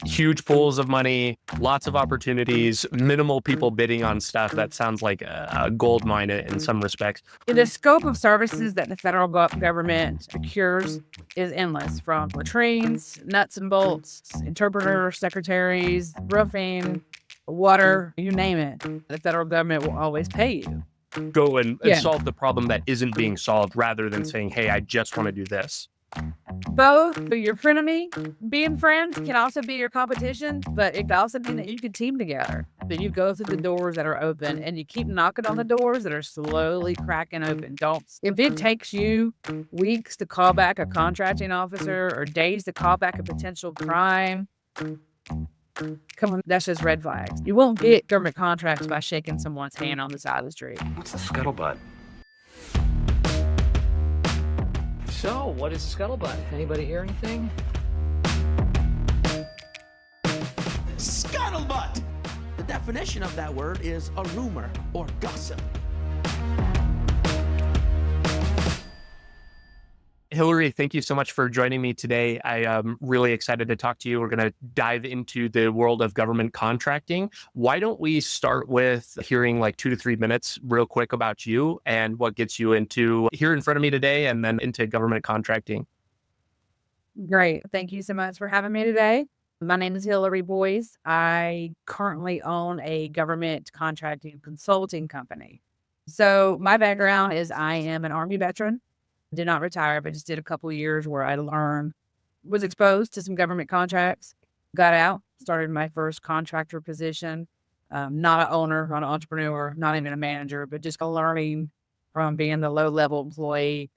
huge pools of money, lots of opportunities, minimal people bidding on stuff. That sounds like a gold mine in some respects. The scope of services that the federal government procures is endless, from latrines, nuts and bolts, interpreters, secretaries, roofing, water, you name it. The federal government will always pay you. Go and Yeah. solve the problem that isn't being solved rather than saying, hey, I just want to do this. Both your frenemy, being friends can also be your competition, but it can also mean that you can team together. That you go through the doors that are open and you keep knocking on the doors that are slowly cracking open. If it takes you weeks to call back a contracting officer or days to call back a potential crime, come on, that's just red flags. You won't get government contracts by shaking someone's hand on the side of the street. What's the scuttlebutt? So, what is scuttlebutt? Anybody hear anything? Scuttlebutt! The definition of that word is a rumor or gossip. Hillary, thank you so much for joining me today. I am really excited to talk to you. We're going to dive into the world of government contracting. Why don't we start with hearing like 2 to 3 minutes real quick about you and what gets you into here in front of me today and then into government contracting? Great. Thank you so much for having me today. My name is Hillary Boyce. I currently own a government contracting consulting company. So my background is I am an Army veteran. Did not retire, but just did a couple of years where I was exposed to some government contracts, got out, started my first contractor position. Not an owner, not an entrepreneur, not even a manager, but just learning from being the low-level employee,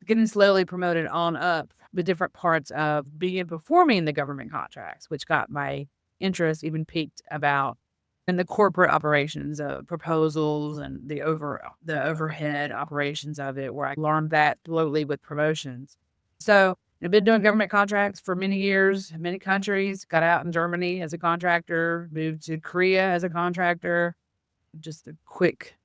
getting slowly promoted on up the different parts of performing the government contracts, which got my interest even peaked about in the corporate operations of proposals and the overhead operations of it, where I learned that slowly with promotions. So I've been doing government contracts for many years, many countries, got out in Germany as a contractor, moved to Korea as a contractor. Just a quick,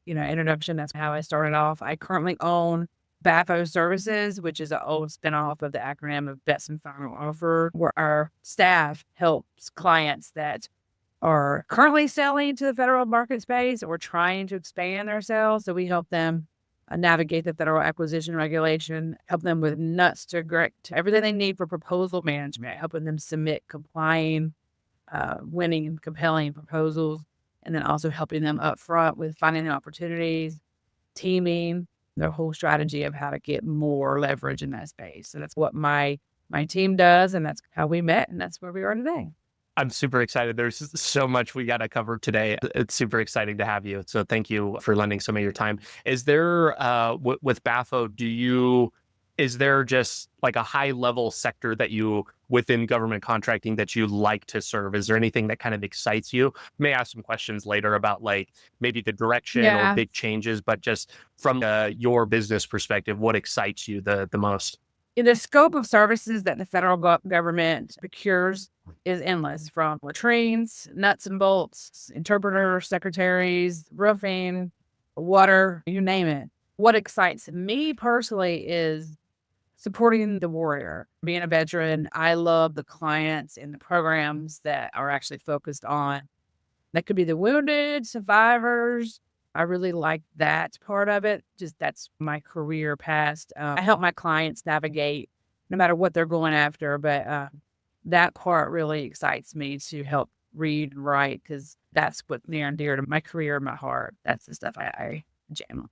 introduction. That's how I started off. I currently own BAFO Services, which is an old spinoff of the acronym of Best and Final Offer, where our staff helps clients that are currently selling to the federal market space or trying to expand their sales. So we help them navigate the federal acquisition regulation, help them with nuts to everything they need for proposal management, helping them submit complying, winning and compelling proposals, and then also helping them up front with finding opportunities, teaming, their whole strategy of how to get more leverage in that space. So that's what my team does, and that's how we met, and that's where we are today. I'm super excited. There's so much we got to cover today. It's super exciting to have you. So thank you for lending some of your time. Is there, with BAFO, is there just like a high level sector that within government contracting that you like to serve? Is there anything that kind of excites you? May ask some questions later about like maybe the direction or big changes, but just from your business perspective, what excites you the most? The scope of services that the federal government procures is endless, from latrines, nuts and bolts, interpreters, secretaries, roofing, water, you name it. What excites me personally is supporting the warrior. Being a veteran, I love the clients and the programs that are actually focused on. That could be the wounded, survivors. I really like that part of it. Just that's my career past. I help my clients navigate no matter what they're going after, but that part really excites me to help read and write, because that's what's near and dear to my career and my heart. That's the stuff I jam on.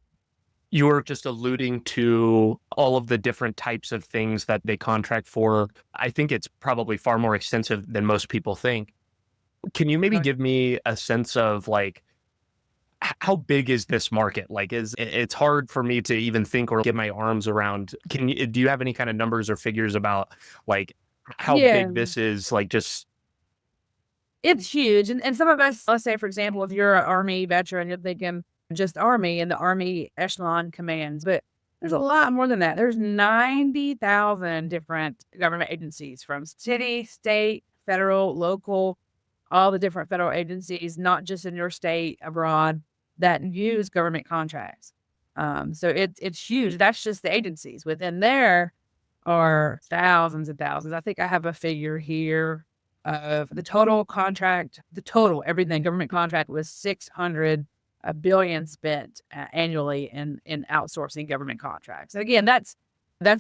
You were just alluding to all of the different types of things that they contract for. I think it's probably far more extensive than most people think. Can you maybe give me a sense of like, how big is this market? Like, it's hard for me to even think or get my arms around. Do you have any kind of numbers or figures about like how big this is? Like, just it's huge. And some of us, let's say, for example, if you're an Army veteran, you're thinking just Army and the Army echelon commands, but there's a lot more than that. There's 90,000 different government agencies, from city, state, federal, local, all the different federal agencies, not just in your state, abroad, that use government contracts. So it's huge. That's just the agencies. Within there are thousands and thousands. I think I have a figure here of the total contract, everything government contract was 600 billion spent annually in outsourcing government contracts. And again, that's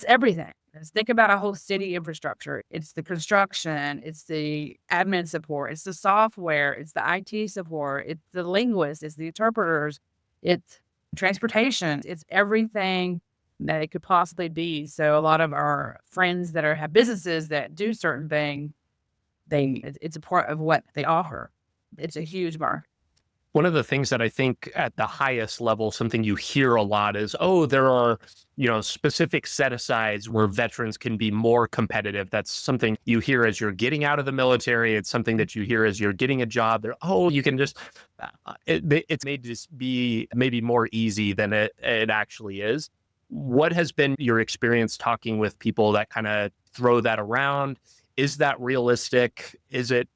everything. Let's think about a whole city infrastructure. It's the construction, it's the admin support, it's the software, it's the IT support, it's the linguists, it's the interpreters, it's transportation, it's everything that it could possibly be. So a lot of our friends that have businesses that do certain things, it's a part of what they offer. It's a huge market. One of the things that I think at the highest level, something you hear a lot is, oh, there are, specific set-asides where veterans can be more competitive. That's something you hear as you're getting out of the military. It's something that you hear as you're getting a job. You can just, it's made to be maybe more easy than it actually is. What has been your experience talking with people that kind of throw that around? Is that realistic? Is it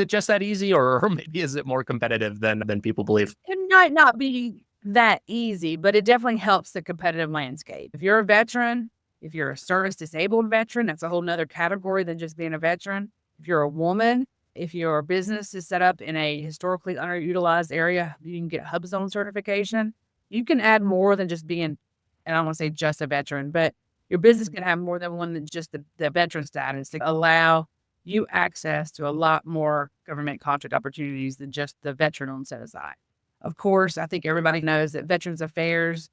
just that easy, or maybe is it more competitive than people believe? It might not be that easy, but it definitely helps the competitive landscape. If you're a veteran, if you're a service disabled veteran, that's a whole nother category than just being a veteran. If you're a woman, if your business is set up in a historically underutilized area, you can get hub zone certification. You can add more than just being, and I don't want to say just a veteran, but your business can have more than one than just the veteran status to allow you access to a lot more government contract opportunities than just the veteran-owned set-aside. Of course, I think everybody knows that Veterans Affairs,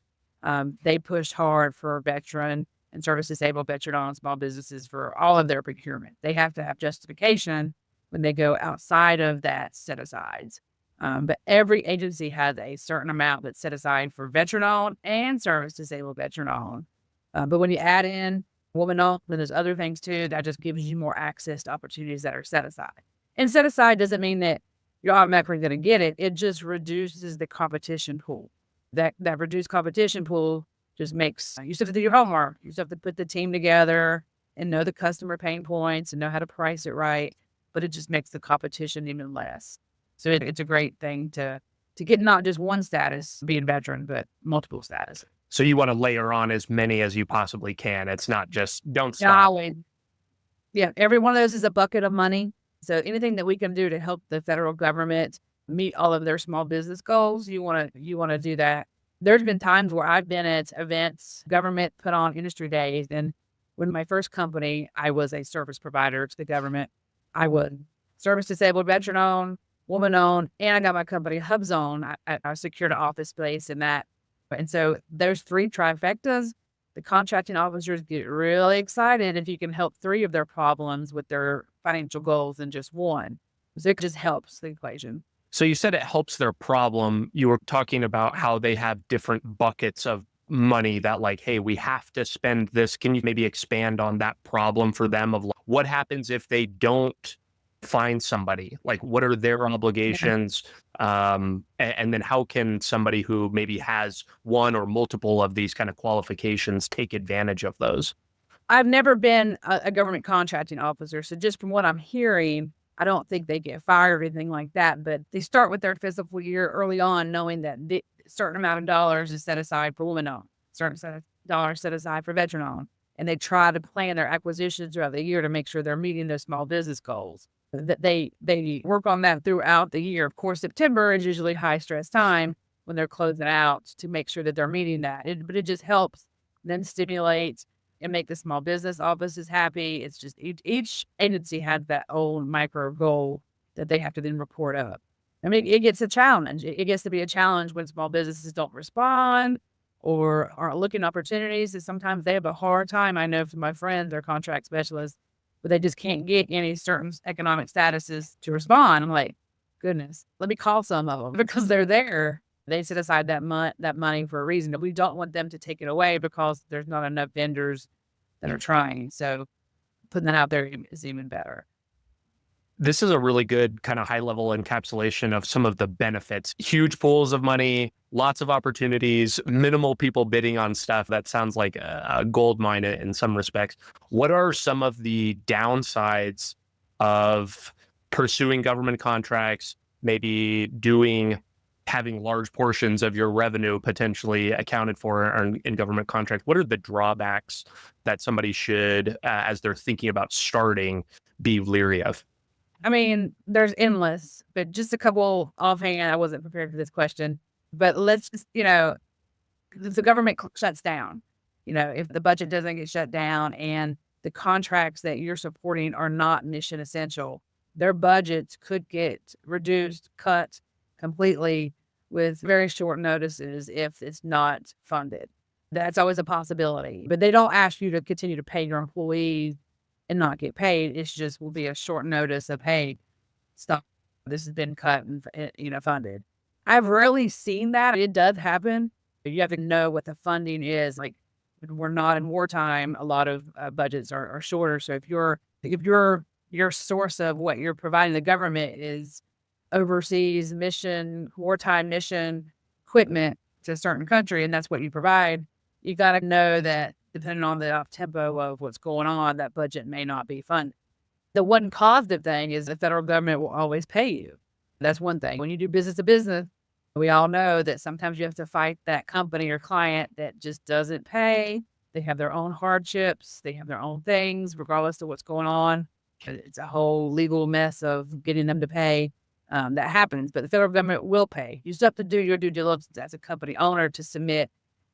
they pushed hard for veteran and service-disabled veteran-owned small businesses for all of their procurement. They have to have justification when they go outside of that set-asides. But every agency has a certain amount that's set aside for veteran-owned and service-disabled veteran-owned. But when you add in woman-owned, then there's other things too that just gives you more access to opportunities that are set aside. And set aside doesn't mean that you're automatically going to get it. It just reduces the competition pool. That reduced competition pool just makes you still have to do your homework. You still have to put the team together and know the customer pain points and know how to price it right. But it just makes the competition even less. So it's a great thing to get not just one status being veteran, but multiple status. So you want to layer on as many as you possibly can. It's not just don't Yeah, stop. every one of those is a bucket of money. So anything that we can do to help the federal government meet all of their small business goals, you want to do that. There's been times where I've been at events, government put on industry days, and when my first company, I was a service provider to the government. I was service disabled, veteran owned, woman owned, and I got my company Hub Zone. I secured an office space in that. And so there's 3 trifectas. The contracting officers get really excited if you can help 3 of their problems with their financial goals than just one. So it just helps the equation. So you said it helps their problem. You were talking about how they have different buckets of money that like, hey, we have to spend this. Can you maybe expand on that problem for them of what happens if they don't find somebody? Like, what are their obligations? And then how can somebody who maybe has one or multiple of these kind of qualifications take advantage of those? I've never been a government contracting officer. So just from what I'm hearing, I don't think they get fired or anything like that. But they start with their fiscal year early on, knowing that a certain amount of dollars is set aside for women-owned, certain set of dollars set aside for veteran-owned. And they try to plan their acquisitions throughout the year to make sure they're meeting their small business goals. That they work on that throughout the year. Of course, September is usually high stress time when they're closing out to make sure that they're meeting that. But it just helps them stimulate and make the small business offices happy. It's just each agency has that own micro goal that they have to then report up. I mean, it gets a challenge. It gets to be a challenge when small businesses don't respond or aren't looking at opportunities. And sometimes they have a hard time. I know from my friends, they're contract specialists, but they just can't get any certain economic statuses to respond. I'm like, goodness, let me call some of them because they're there. They set aside that money for a reason. We don't want them to take it away because there's not enough vendors that are trying. So putting that out there is even better. This is a really good kind of high level encapsulation of some of the benefits. Huge pools of money, lots of opportunities, minimal people bidding on stuff. That sounds like a gold mine in some respects. What are some of the downsides of pursuing government contracts, maybe having large portions of your revenue potentially accounted for in government contracts? What are the drawbacks that somebody should, as they're thinking about starting, be leery of? I mean, there's endless, but just a couple offhand. I wasn't prepared for this question, but let's just, if the government shuts down, if the budget doesn't get shut down and the contracts that you're supporting are not mission essential, their budgets could get reduced, cut completely with very short notices if it's not funded. That's always a possibility, but they don't ask you to continue to pay your employees and not get paid. It's just will be a short notice of, hey, stop. This has been cut and funded. I've rarely seen that. It does happen. But you have to know what the funding is. Like when we're not in wartime, a lot of budgets are shorter. So if your source of what you're providing the government is overseas mission, wartime mission equipment to a certain country, and that's what you provide, you got to know that depending on the tempo of what's going on, that budget may not be funded. The one positive thing is the federal government will always pay you. That's one thing. When you do business to business, we all know that sometimes you have to fight that company or client that just doesn't pay. They have their own hardships. They have their own things, regardless of what's going on. It's a whole legal mess of getting them to pay. That happens, but the federal government will pay. You still have to do your due diligence as a company owner to submit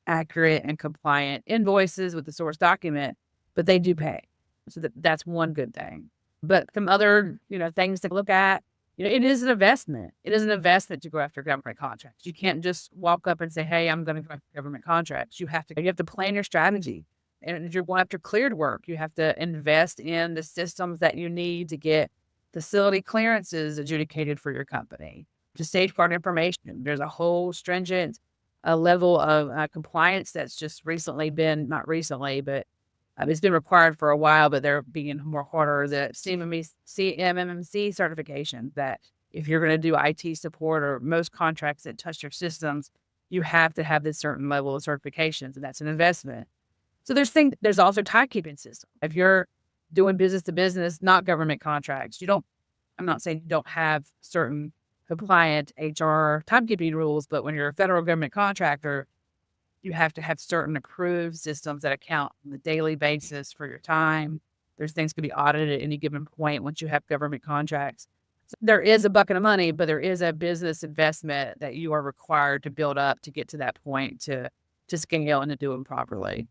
accurate and compliant invoices with the source document, but they do pay. So that's one good thing. But some other, things to look at, it is an investment. It is an investment to go after government contracts. You can't just walk up and say, hey, I'm going to go after government contracts. You have to plan your strategy. And if you're going after cleared work, you have to invest in the systems that you need to get facility clearances adjudicated for your company, to safeguard information. There's a whole stringent level of compliance that's just recently been, not recently, but it's been required for a while, but they're being more harder. The CMMC certification, that if you're going to do IT support or most contracts that touch your systems, you have to have this certain level of certifications, and that's an investment. So there's also timekeeping system. If you're doing business to business, not government contracts, I'm not saying you don't have certain compliant HR timekeeping rules, but when you're a federal government contractor, you have to have certain approved systems that account on a daily basis for your time. There's things to be audited at any given point once you have government contracts. So there is a bucket of money, but there is a business investment that you are required to build up to get to that point to scale and to do them properly.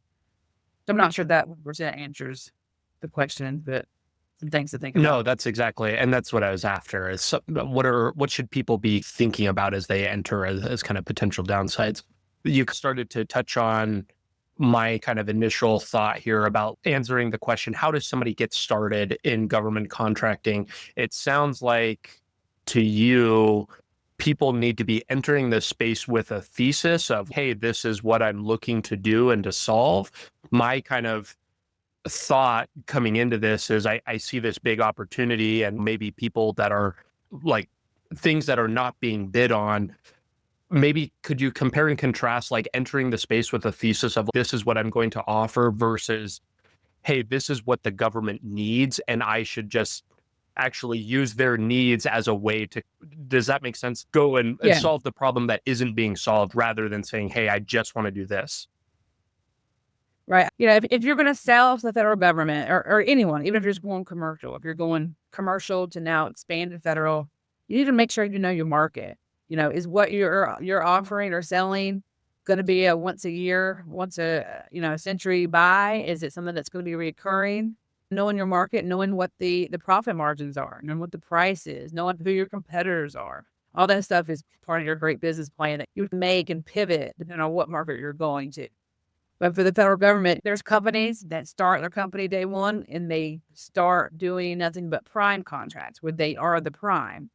So I'm not sure that 100% answers the question, but some things to think about. No, that's exactly, and that's what I was after. Is what should people be thinking about as they enter as kind of potential downsides? You started to touch on my kind of initial thought here about answering the question, how does somebody get started in government contracting? It sounds like to you, people need to be entering this space with a thesis of, hey, this is what I'm looking to do and to solve. My kind of thought coming into this is I see this big opportunity, and maybe people that are like things that are not being bid on. Maybe could you compare and contrast like entering the space with a thesis of this is what I'm going to offer versus, hey, this is what the government needs and I should just actually use their needs as a way to, does that make sense? Go and solve the problem that isn't being solved rather than saying, hey, I just want to do this. Right. If you're going to sell to the federal government or anyone, even if you're just going commercial, if you're going commercial to now expand to federal, you need to make sure you know your market. Is what you're offering or selling going to be a once a century buy? Is it something that's going to be recurring? Knowing your market, knowing what the profit margins are, knowing what the price is, knowing who your competitors are. All that stuff is part of your great business plan that you make and pivot depending on what market you're going to. But for the federal government, there's companies that start their company day one and they start doing nothing but prime contracts where they are the prime.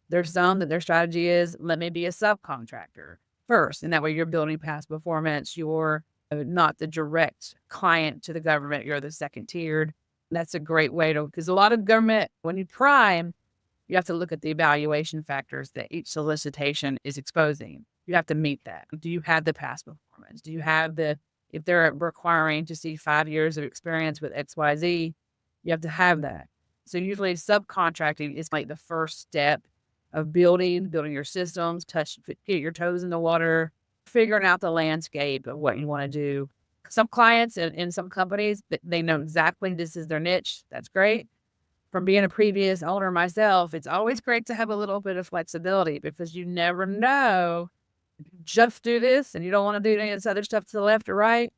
There's some that their strategy is, let me be a subcontractor first. And that way you're building past performance. You're not the direct client to the government. You're the second tiered. That's a great way to, because a lot of government, when you prime, you have to look at the evaluation factors that each solicitation is exposing. You have to meet that. Do you have the past performance? Do you have if they're requiring to see 5 years of experience with XYZ, you have to have that. So usually subcontracting is like the first step of building your systems, get your toes in the water, figuring out the landscape of what you want to do. Some clients and some companies, they know exactly this is their niche. That's great. from being a previous owner myself, it's always great to have a little bit of flexibility because you never know. Just do this and you don't want to do any of this other stuff to the left or right.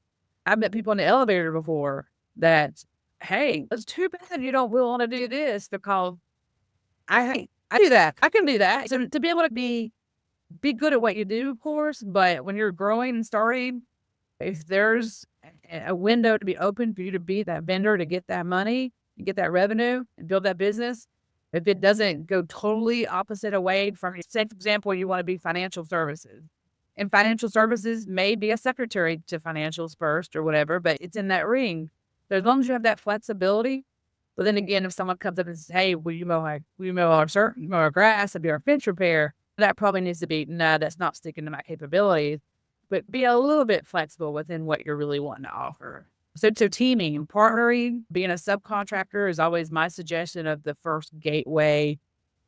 I've met people in the elevator before that, hey, it's too bad you don't want to do this because I do that. I can do that. So to be able to be good at what you do, of course, but when you're growing and starting, if there's a window to be open for you to be that vendor to get that money, and get that revenue and build that business, if it doesn't go totally opposite away from, say, for example, you want to be financial services. And financial services may be a secretary to financials first or whatever, but it's in that ring. So as long as you have that flexibility, but then again, if someone comes up and says, hey, will you mow our grass and do our fence repair? That probably needs to be, no, that's not sticking to my capabilities, but be a little bit flexible within what you're really wanting to offer. So teaming, partnering, being a subcontractor is always my suggestion of the first gateway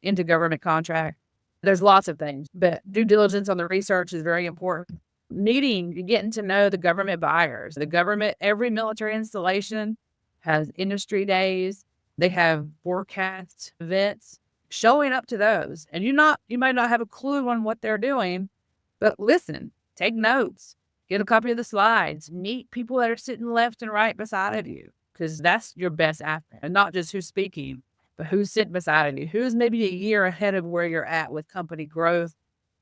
into government contract. There's lots of things, but due diligence on the research is very important. Getting to know the government buyers. The government, every military installation has industry days. They have forecast events. Showing up to those, and you might not have a clue on what they're doing, but listen, take notes, get a copy of the slides, meet people that are sitting left and right beside of you, because that's your best asset, and not just who's speaking, but who's sitting beside of you, who's maybe a year ahead of where you're at with company growth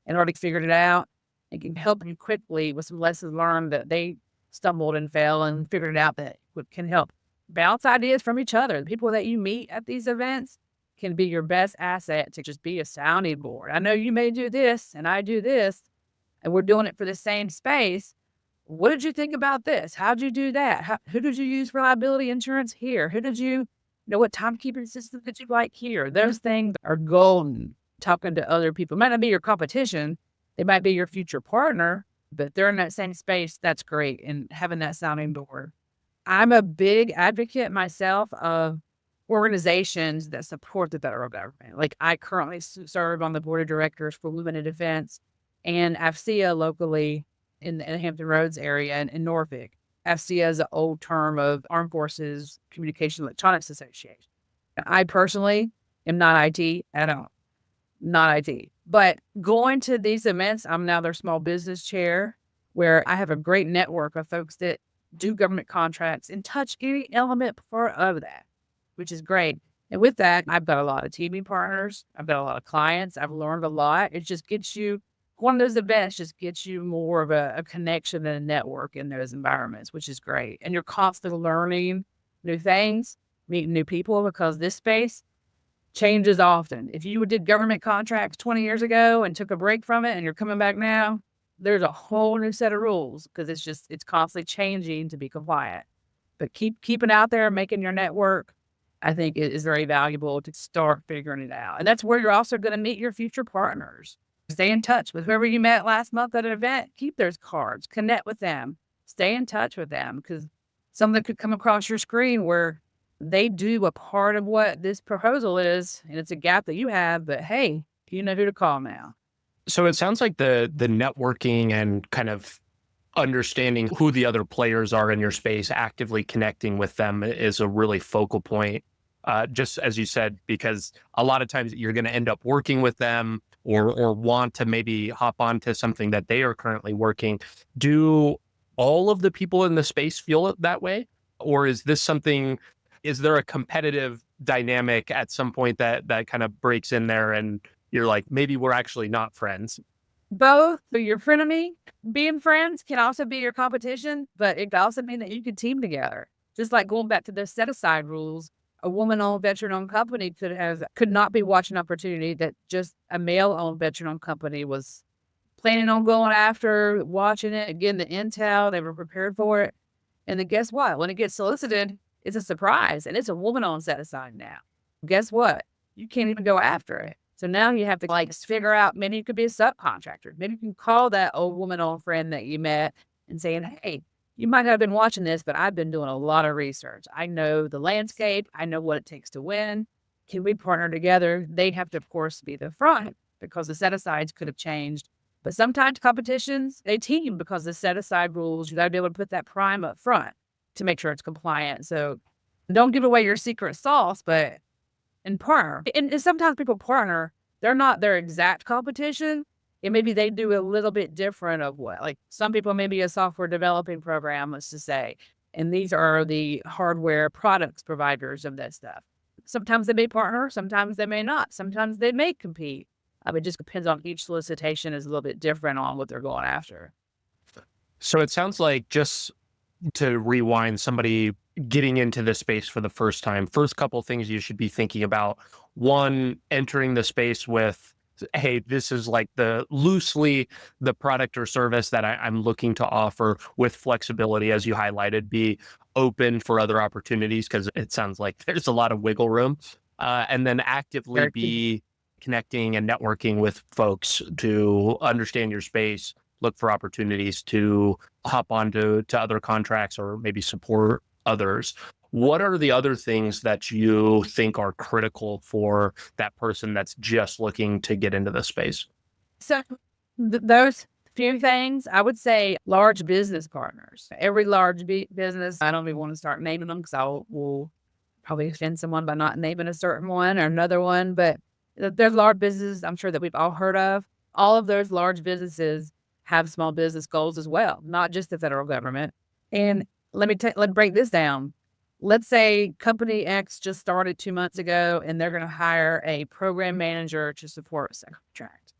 and already figured it out and can help you quickly with some lessons learned that they stumbled and fell and figured it out that can help bounce ideas from each other. The people that you meet at these events can be your best asset to just be a sounding board. I know you may do this and I do this, and we're doing it for the same space. What did you think about this? How'd you do that? Who did you use for liability insurance here? Who did you know what timekeeping system did you like here? Those things are golden. Talking to other people might not be your competition. They might be your future partner, but they're in that same space. That's great. And having that sounding board. I'm a big advocate myself of organizations that support the federal government. Like I currently serve on the board of directors for Women in Defense and AFCEA locally in the Hampton Roads area and in Norfolk. AFCEA is an old term of Armed Forces Communication Electronics Association. I personally am not IT at all, not IT. But going to these events, I'm now their small business chair, where I have a great network of folks that do government contracts and touch any element part of that, which is great. And with that, I've got a lot of teaming partners. I've got a lot of clients. I've learned a lot. It just gets you, one of those events just gets you more of a connection and a network in those environments, which is great. And you're constantly learning new things, meeting new people, because this space changes often. If you did government contracts 20 years ago and took a break from it and you're coming back now, there's a whole new set of rules because it's constantly changing to be compliant. But keeping out there, making your network, I think it is very valuable to start figuring it out. And that's where you're also going to meet your future partners. Stay in touch with whoever you met last month at an event. Keep those cards, connect with them, stay in touch with them, because something could come across your screen where they do a part of what this proposal is, and it's a gap that you have, but hey, you know who to call now. So it sounds like the networking and kind of understanding who the other players are in your space, actively connecting with them is a really focal point. Just as you said, because a lot of times you're going to end up working with them or want to maybe hop onto something that they are currently working. Do all of the people in the space feel it that way? Or is this something, is there a competitive dynamic at some point that kind of breaks in there and you're like, maybe we're actually not friends? Both. So your frenemy, being friends can also be your competition, but it could also mean that you could team together. Just like going back to the set-aside rules, a woman-owned, veteran-owned company could not be watching opportunity that just a male-owned, veteran-owned company was planning on going after, watching it, getting the intel. They were prepared for it. And then guess what? When it gets solicited, it's a surprise, and it's a woman-owned set-aside now. Guess what? You can't even go after it. So now you have to figure out, maybe you could be a subcontractor. Maybe you can call that old woman-owned friend that you met and saying, hey, you might not have been watching this, but I've been doing a lot of research. I know the landscape. I know what it takes to win. Can we partner together? They have to, of course, be the front because the set-asides could have changed. But sometimes competitions, they team because the set-aside rules, you got to be able to put that prime up front to make sure it's compliant. So don't give away your secret sauce, but and partner. And sometimes people partner, they're not their exact competition. And maybe they do a little bit different of what, like some people maybe a software developing program, let's just say, and these are the hardware products providers of that stuff. Sometimes they may partner, sometimes they may not, sometimes they may compete. It just depends on each solicitation is a little bit different on what they're going after. So it sounds like, just to rewind, somebody getting into this space for the first time, first couple things you should be thinking about. One, entering the space with, hey, this is like loosely the product or service that I'm looking to offer, with flexibility, as you highlighted, be open for other opportunities, because it sounds like there's a lot of wiggle room. And then actively be connecting and networking with folks to understand your space, look for opportunities to hop onto other contracts or maybe support others. What are the other things that you think are critical for that person that's just looking to get into the space? So those few things, I would say large business partners. Every large business, I don't even want to start naming them because I will probably offend someone by not naming a certain one or another one, but there's large businesses I'm sure that we've all heard of. All of those large businesses have small business goals as well, not just the federal government. And let's break this down. Let's say company X just started 2 months ago and they're going to hire a program manager to support a contract.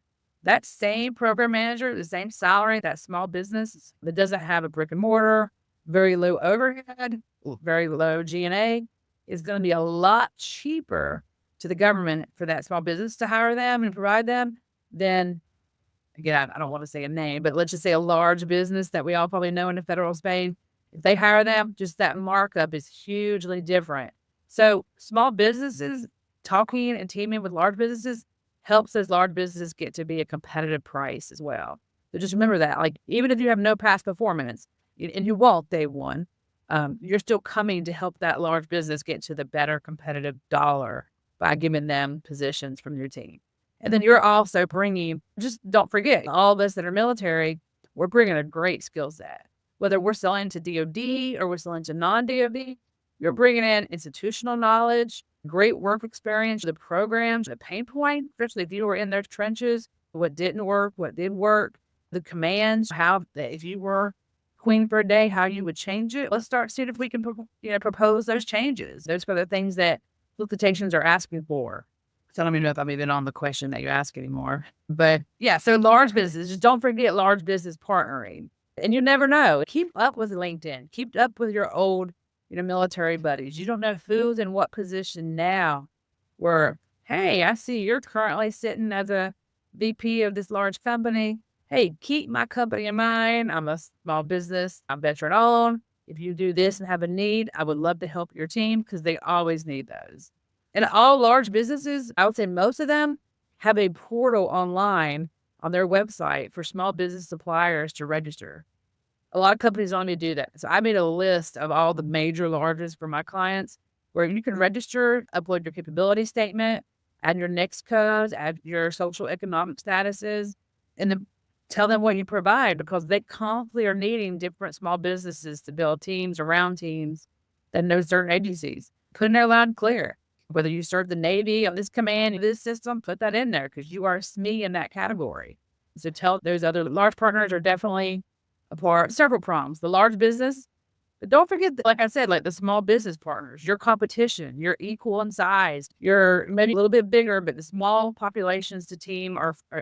That same program manager, the same salary, that small business that doesn't have a brick and mortar, very low overhead, very low G&A, is going to be a lot cheaper to the government for that small business to hire them and provide them than, again, I don't want to say a name, but let's just say a large business that we all probably know in the federal space. If they hire them, just that markup is hugely different. So small businesses talking and teaming with large businesses helps those large businesses get to be a competitive price as well. So just remember that, like, even if you have no past performance, and you won't day one, you're still coming to help that large business get to the better competitive dollar by giving them positions from your team. And then you're also bringing, just don't forget, all of us that are military, we're bringing a great skill set. Whether we're selling to DOD or we're selling to non-DOD, you're bringing in institutional knowledge, great work experience, the programs, the pain point, especially if you were in their trenches, what didn't work, what did work, the commands, how, if you were queen for a day, how you would change it. Let's start seeing if we can propose those changes. Those are the things that solicitations are asking for. So I don't even know if I'm even on the question that you ask anymore. But yeah, so large business, just don't forget large business partnering. And you never know. Keep up with LinkedIn. Keep up with your old, military buddies. You don't know who's in what position now. Where, hey, I see you're currently sitting as a VP of this large company. Hey, keep my company in mind. I'm a small business. I'm veteran owned. If you do this and have a need, I would love to help your team, because they always need those. And all large businesses, I would say most of them, have a portal online on their website for small business suppliers to register. A lot of companies want me to do that. So I made a list of all the major largest for my clients where you can register, upload your capability statement, add your NICS codes, add your social economic statuses, and then tell them what you provide, because they constantly are needing different small businesses to build teams around teams that know certain agencies. Put in there loud and clear. Whether you serve the Navy on this command, this system, put that in there, because you are SME in that category. So tell those other large partners are definitely a part, several prongs. The large business, but don't forget, like I said, like the small business partners, your competition, you're equal in size. You're maybe a little bit bigger, but the small populations to team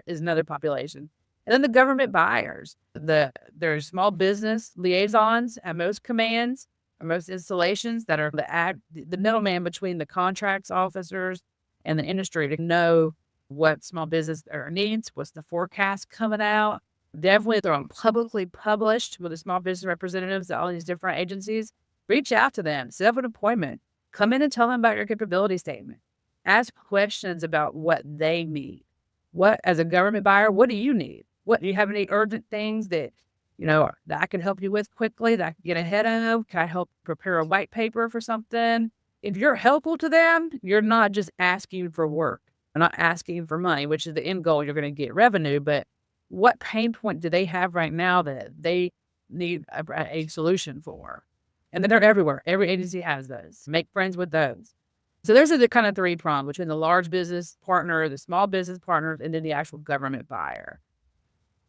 is another population. And then the government buyers, there's small business liaisons at most commands, or most installations, that are the middleman between the contracts officers and the industry to know what small business needs, what's the forecast coming out. Definitely, they're publicly published with the small business representatives at all these different agencies. Reach out to them, set up an appointment, come in and tell them about your capability statement. Ask questions about what they need. What, as a government buyer, what do you need? What, do you have any urgent things that that I can help you with quickly, that I can get ahead of? Can I help prepare a white paper for something? If you're helpful to them, you're not just asking for work. You're not asking for money, which is the end goal. You're going to get revenue, but what pain point do they have right now that they need a solution for? And then they're everywhere. Every agency has those. Make friends with those. So there's the kind of three prong between the large business partner, the small business partner, and then the actual government buyer.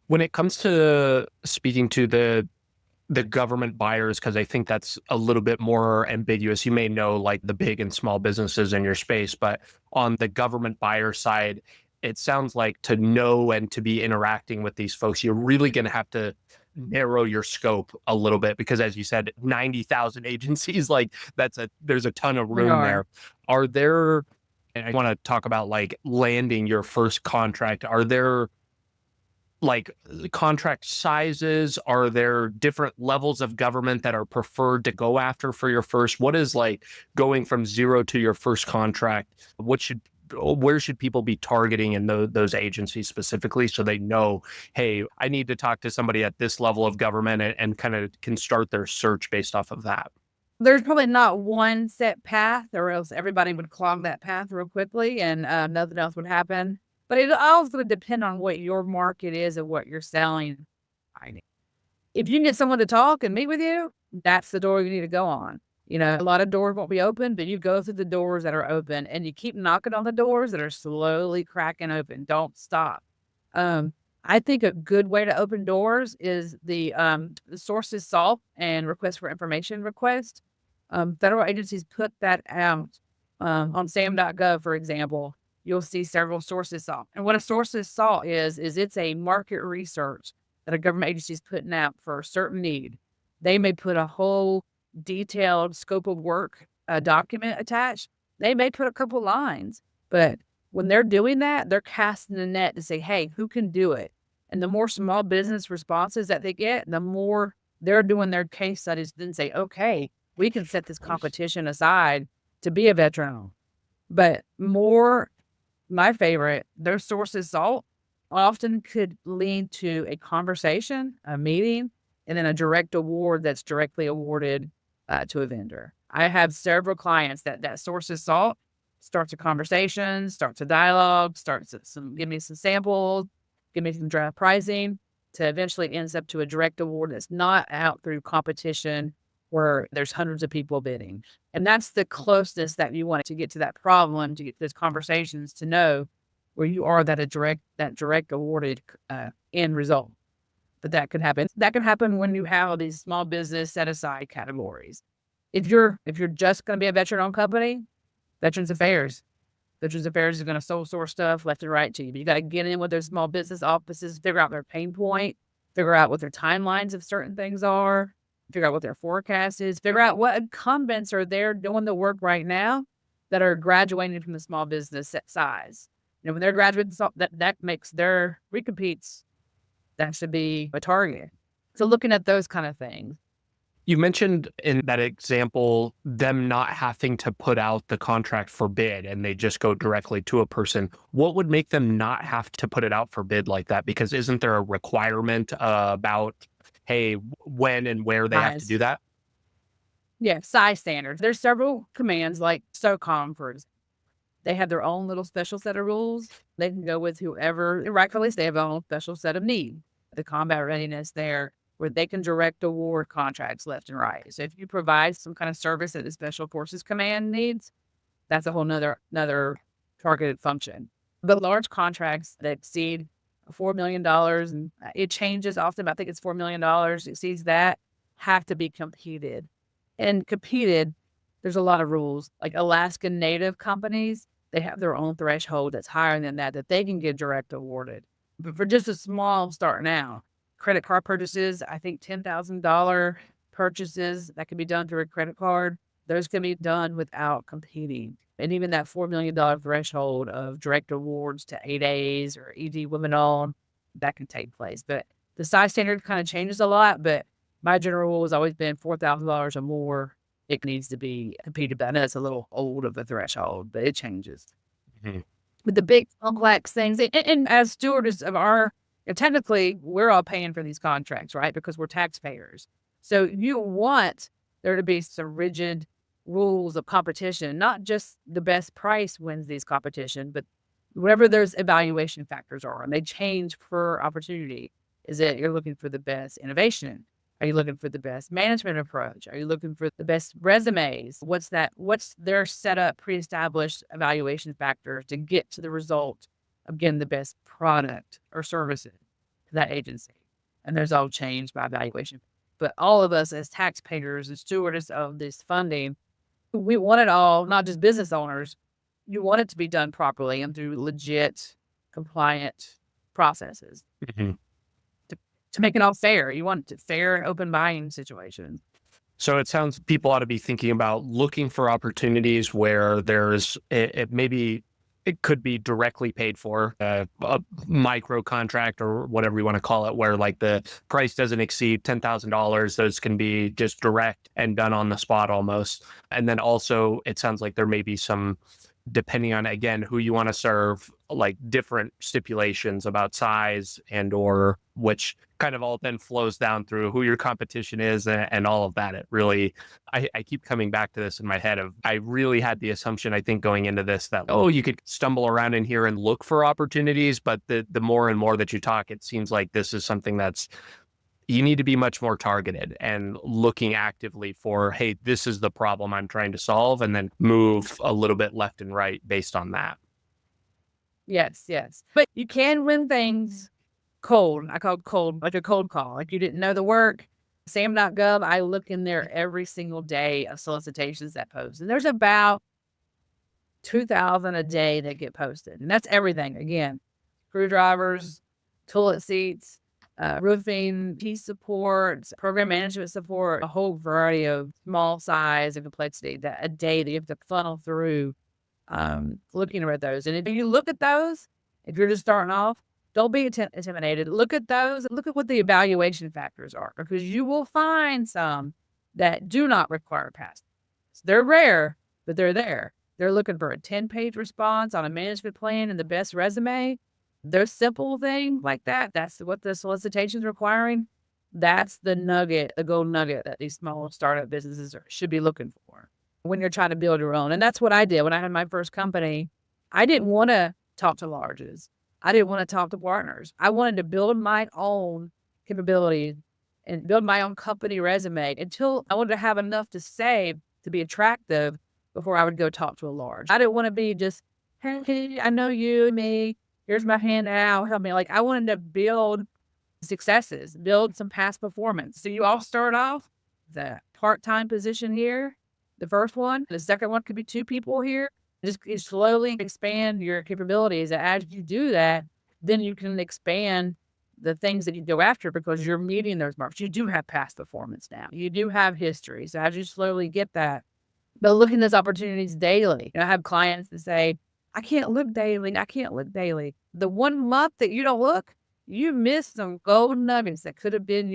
When it comes to speaking to the government buyers, because I think that's a little bit more ambiguous. You may know like the big and small businesses in your space, but on the government buyer side, it sounds like to know and to be interacting with these folks, you're really going to have to narrow your scope a little bit because, as you said, 90,000 agencies, like there's a ton of room there. Are there, and I want to talk about like landing your first contract. Are there like contract sizes? Are there different levels of government that are preferred to go after for your first? What is like going from zero to your first contract? Where should people be targeting in those agencies specifically so they know, hey, I need to talk to somebody at this level of government and kind of can start their search based off of that? There's probably not one set path, or else everybody would clog that path real quickly and nothing else would happen. But it also would depend on what your market is and what you're selling. If you can get someone to talk and meet with you, that's the door you need to go on. A lot of doors won't be open, but you go through the doors that are open and you keep knocking on the doors that are slowly cracking open. Don't stop. I think a good way to open doors is the sources SALT and request for information request. Federal agencies put that out on SAM.gov, for example. You'll see several sources SALT. And what a sources SALT is it's a market research that a government agency is putting out for a certain need. They may put a whole detailed scope of work document attached. They may put a couple lines, but when they're doing that, they're casting the net to say, hey, who can do it? And the more small business responses that they get, the more they're doing their case studies, then say, okay, we can set this competition aside to be a veteran. But my favorite, their sources SALT often could lead to a conversation, a meeting, and then a direct award that's directly awarded to a vendor. I have several clients that sources SALT starts a conversation, starts a dialogue, give me some samples, give me some draft pricing, to eventually ends up to a direct award that's not out through competition where there's hundreds of people bidding. And that's the closeness that you want to get to that problem, to get those conversations, to know where you are that direct awarded end result. But that could happen. That could happen when you have these small business set aside categories. If you're just going to be a veteran-owned company, Veterans Affairs is going to sole source stuff left and right to you. But you got to get in with their small business offices, figure out their pain point, figure out what their timelines of certain things are, figure out what their forecast is, figure out what incumbents are there doing the work right now that are graduating from the small business size. When they're graduating, that makes their recompetes, that should be a target. So looking at those kind of things. You mentioned in that example, them not having to put out the contract for bid and they just go directly to a person. What would make them not have to put it out for bid like that? Because isn't there a requirement about, hey, when and where they have to do that? Yeah, size standards. There's several commands like SOCOM, for example. They have their own little special set of rules. They can go with whoever, rightfully, they have their own special set of needs. The combat readiness there, where they can direct award contracts left and right. So if you provide some kind of service that the Special Forces Command needs, that's a whole another targeted function. But large contracts that exceed $4 million, and it changes often, but I think it's $4 million, exceeds that, have to be competed. And competed, there's a lot of rules. Like Alaskan Native companies, they have their own threshold that's higher than that they can get direct awarded. But for just a small starting out, credit card purchases, I think $10,000 purchases that can be done through a credit card, those can be done without competing. And even that $4 million threshold of direct awards to 8As or ED women owned, that can take place. But the size standard kind of changes a lot, but my general rule has always been $4,000 or more. It needs to be competed by. I know it's a little old of a threshold, but it changes. Mm-hmm. With the big complex things, and as stewards of technically, we're all paying for these contracts, right? Because we're taxpayers. So you want there to be some rigid rules of competition, not just the best price wins these competition, but whatever those evaluation factors are, and they change per opportunity. Is it you're looking for the best innovation? Are you looking for the best management approach? Are you looking for the best resumes? What's their setup, pre-established evaluation factors to get to the result of getting the best product or services to that agency? And those all changed by evaluation. But all of us as taxpayers and stewards of this funding, we want it all, not just business owners. You want it to be done properly and through legit, compliant processes Mhm. to make it all fair. You want it fair and open buying situations. So it sounds people ought to be thinking about looking for opportunities where there's maybe it could be directly paid for, a micro contract or whatever you want to call it, where like the price doesn't exceed $10,000. Those can be just direct and done on the spot almost. And then also it sounds like there may be some, depending on, again, who you want to serve, like different stipulations about size and or which kind of all then flows down through who your competition is and all of that. It really, I keep coming back to this in my head of, I really had the assumption, I think going into this that, oh, you could stumble around in here and look for opportunities. But the more and more that you talk, it seems like this is something that's, you need to be much more targeted and looking actively for, hey, this is the problem I'm trying to solve, and then move a little bit left and right based on that. Yes, yes. But you can win things cold. I call it cold, like a cold call. Like you didn't know the work. Sam.gov, I look in there every single day of solicitations that post. And there's about 2,000 a day that get posted. And that's everything. Again, screwdrivers, toilet seats, roofing, piece support, program management support, a whole variety of small size and complexity that a day that you have to funnel through looking at those. And if you look at those, if you're just starting off, don't be intimidated. Look at those. Look at what the evaluation factors are, because you will find some that do not require pass. They're rare, but they're there. They're looking for a 10-page response on a management plan and the best resume. Those simple things like that, that's what the solicitation's requiring. That's the nugget, the gold nugget that these small startup businesses should be looking for when you're trying to build your own. And that's what I did when I had my first company. I didn't want to talk to larges. I didn't want to talk to partners. I wanted to build my own capabilities and build my own company resume until I wanted to have enough to save to be attractive before I would go talk to a large. I didn't want to be just, hey, I know you and me. Here's my handout. Help me. Like I wanted to build successes, build some past performance. So you all start off the part-time position here, the first one. The second one could be 2 people here. Just slowly expand your capabilities. And as you do that, then you can expand the things that you go after because you're meeting those marks. You do have past performance now. You do have history. So as you slowly get that, but look at those opportunities daily. I have clients that say, I can't look daily. I can't look daily. The 1 month that you don't look, you missed some gold nuggets that could have been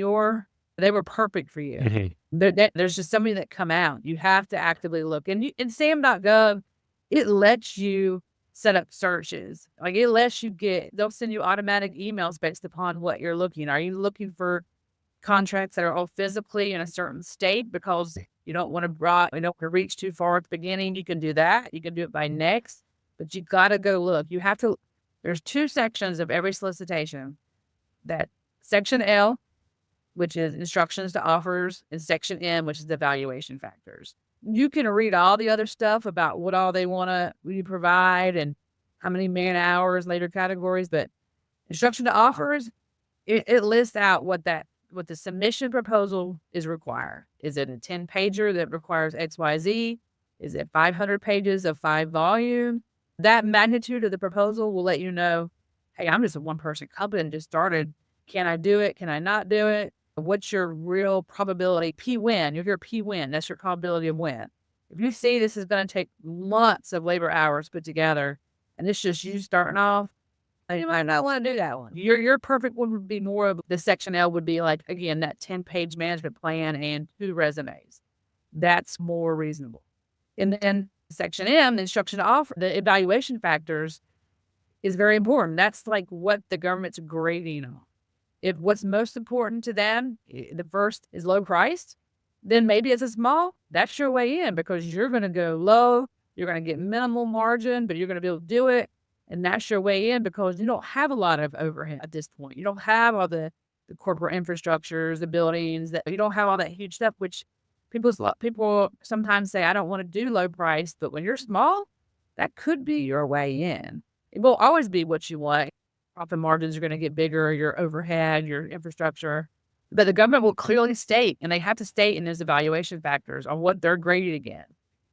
they were perfect for you. Mm-hmm. There's just so many that come out. You have to actively look. And SAM.gov, it lets you set up searches. Like it lets you they'll send you automatic emails based upon what you're looking. Are you looking for contracts that are all physically in a certain state because you don't want to reach too far at the beginning? You can do that. You can do it by next, but you got to go look. You have to, there's 2 sections of every solicitation. That section L, which is instructions to offers, and section M, which is the evaluation factors. You can read all the other stuff about what all they want you provide and how many man hours, later categories, but instruction to offers, it lists out what the submission proposal is required. Is it a 10-pager that requires XYZ? Is it 500 pages of 5 volume? That magnitude of the proposal will let you know, hey, I'm just a 1-person company and just started. Can I do it? Can I not do it? What's your real probability? P-win. If you're P-win, that's your probability of win. If you see this is going to take months of labor hours put together, and it's just you starting off, you might not want to do that one. Your perfect one would be more of the section L would be like, again, that 10-page management plan and 2 resumes. That's more reasonable. And then section M, the instruction to offer, the evaluation factors is very important. That's like what the government's grading on. If what's most important to them, the first is low priced, then maybe it's a small, that's your way in because you're going to go low, you're going to get minimal margin, but you're going to be able to do it. And that's your way in because you don't have a lot of overhead at this point. You don't have all the the corporate infrastructures, the buildings, that you don't have all that huge stuff, which people sometimes say, I don't want to do low price, but when you're small, that could be your way in. It will always be what you want. Profit margins are going to get bigger, your overhead, your infrastructure. But the government will clearly state, and they have to state in those evaluation factors on what they're graded again.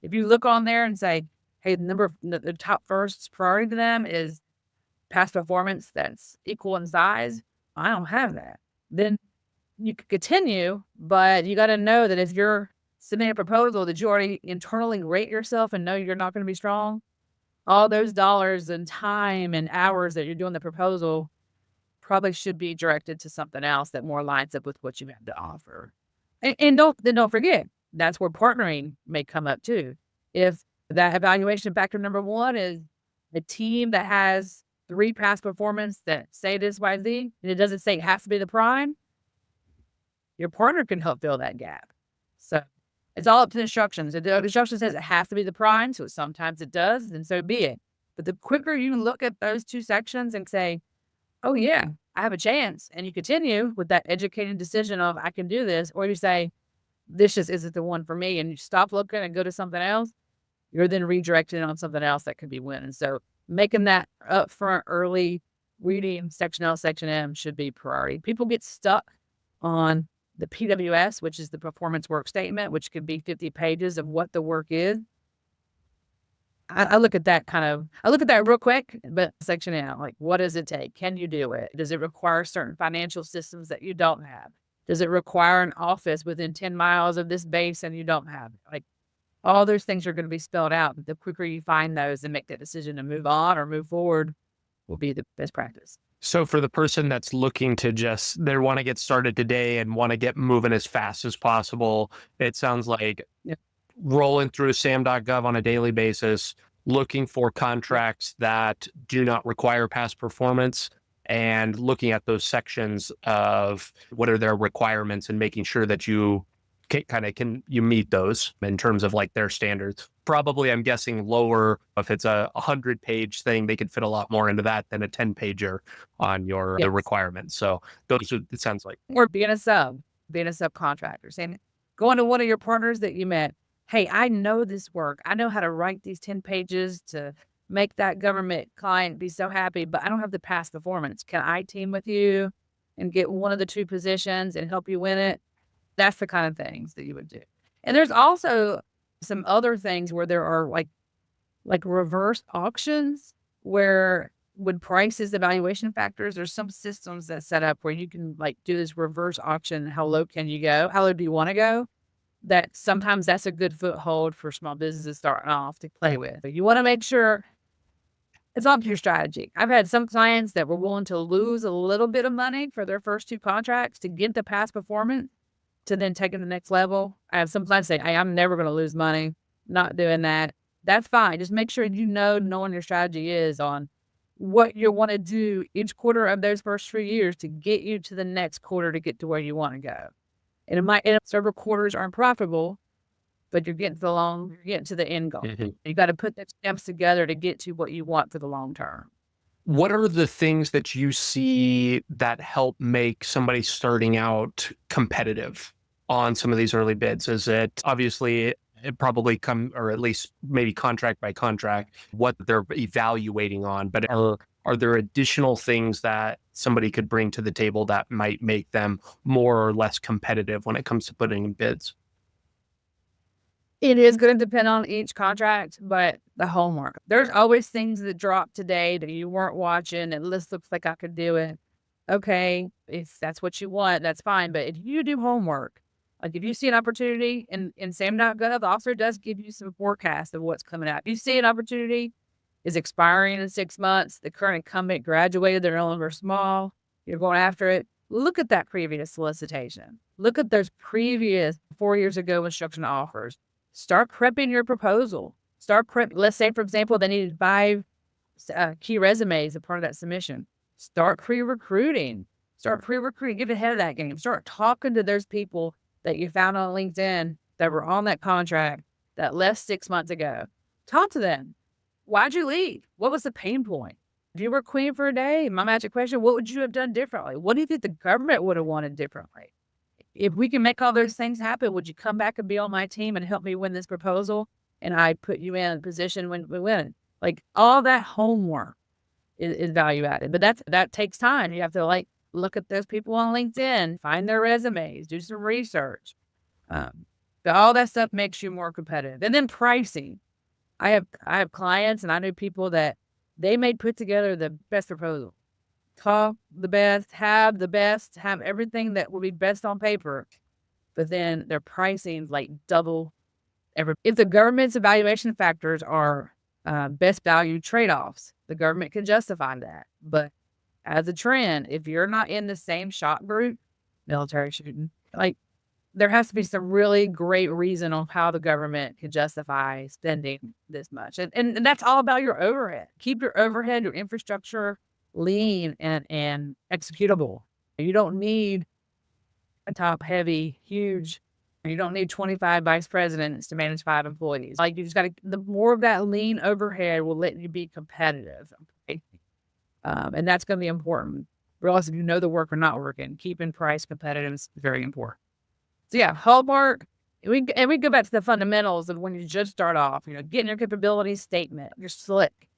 If you look on there and say, hey, the top first priority to them is past performance that's equal in size, I don't have that. Then you could continue, but you got to know that if you're submitting a proposal that you already internally rate yourself and know you're not going to be strong, all those dollars and time and hours that you're doing the proposal probably should be directed to something else that more lines up with what you have to offer. And don't forget, that's where partnering may come up too. If that evaluation factor number one is a team that has 3 past performance that say this, Y, Z, and it doesn't say it has to be the prime, your partner can help fill that gap. So it's all up to the instructions. If the instruction says it has to be the prime, so sometimes it does, then so be it. But the quicker you look at those 2 sections and say, oh yeah, I have a chance, and you continue with that educated decision of I can do this, or you say, this just isn't the one for me, and you stop looking and go to something else, you're then redirected on something else that could be winning. So making that upfront early reading section L, section M should be priority. People get stuck on the PWS, which is the performance work statement, which could be 50 pages of what the work is. I look at that real quick, but section out, like, what does it take? Can you do it? Does it require certain financial systems that you don't have? Does it require an office within 10 miles of this base and you don't have it? Like, all those things are going to be spelled out. The quicker you find those and make that decision to move on or move forward will be the best practice. So for the person that's looking to they want to get started today and want to get moving as fast as possible, it sounds like rolling through SAM.gov on a daily basis, looking for contracts that do not require past performance, and looking at those sections of what are their requirements and making sure that you you meet those in terms of like their standards. Probably, I'm guessing lower. If it's a 100-page thing, they could fit a lot more into that than a 10-pager on your the requirements. So those are, it sounds like. Or being a subcontractor, saying, going to one of your partners that you met, hey, I know this work. I know how to write these 10 pages to make that government client be so happy, but I don't have the past performance. Can I team with you and get one of the 2 positions and help you win it? That's the kind of things that you would do. And there's also some other things where there are like reverse auctions, where when prices, evaluation factors, there's some systems that set up where you can like do this reverse auction. How low can you go? How low do you want to go? That sometimes that's a good foothold for small businesses starting off to play with. But you want to make sure it's up to your strategy. I've had some clients that were willing to lose a little bit of money for their first 2 contracts to get the past performance to then take it to the next level. I have some clients say, hey, I'm never going to lose money. Not doing that. That's fine. Just make sure knowing your strategy is on what you want to do each quarter of those first 3 years to get you to the next quarter to get to where you want to go. And it might end up several quarters aren't profitable, but you're getting to the end goal. Mm-hmm. You got to put the steps together to get to what you want for the long term. What are the things that you see that help make somebody starting out competitive on some of these early bids? Is it obviously it probably or at least maybe contract by contract, what they're evaluating on, but are there additional things that somebody could bring to the table that might make them more or less competitive when it comes to putting in bids? It is going to depend on each contract, but the homework. There's always things that drop today that you weren't watching, and this looks like I could do it. Okay, if that's what you want, that's fine. But if you do homework, like if you see an opportunity in SAM.gov, the officer does give you some forecast of what's coming out. If you see an opportunity is expiring in 6 months, the current incumbent graduated, they're no longer small, you're going after it, look at that previous solicitation. Look at those previous 4 years ago instruction offers. Start prepping your proposal. Let's say, for example, they needed 5 key resumes as part of that submission. Start pre-recruiting. Get ahead of that game. Start talking to those people that you found on LinkedIn that were on that contract that left 6 months ago. Talk to them. Why'd you leave? What was the pain point? If you were queen for a day, my magic question, what would you have done differently? What do you think the government would have wanted differently? If we can make all those things happen, would you come back and be on my team and help me win this proposal? And I put you in a position when we win. Like all that homework is value added, but that takes time. You have to like look at those people on LinkedIn, find their resumes, do some research. But all that stuff makes you more competitive. And then pricing. I have clients and I know people that they may put together the best proposal, talk the best, have everything that will be best on paper, but then their pricing like double every. If the government's evaluation factors are best value trade-offs, the government can justify that. But as a trend, if you're not in the same shot group, military shooting, like there has to be some really great reason on how the government can justify spending this much. And that's all about your overhead. Keep your overhead, your infrastructure lean and executable. You don't need a top heavy, huge, you don't need 25 vice presidents to manage 5 employees. Like you just got to, the more of that lean overhead will let you be competitive. Okay? And that's going to be important. Regardless if you know the work or not working, keeping price competitive is very important. So yeah, hallmark. We go back to the fundamentals of when you just start off, getting your capabilities statement, your slick,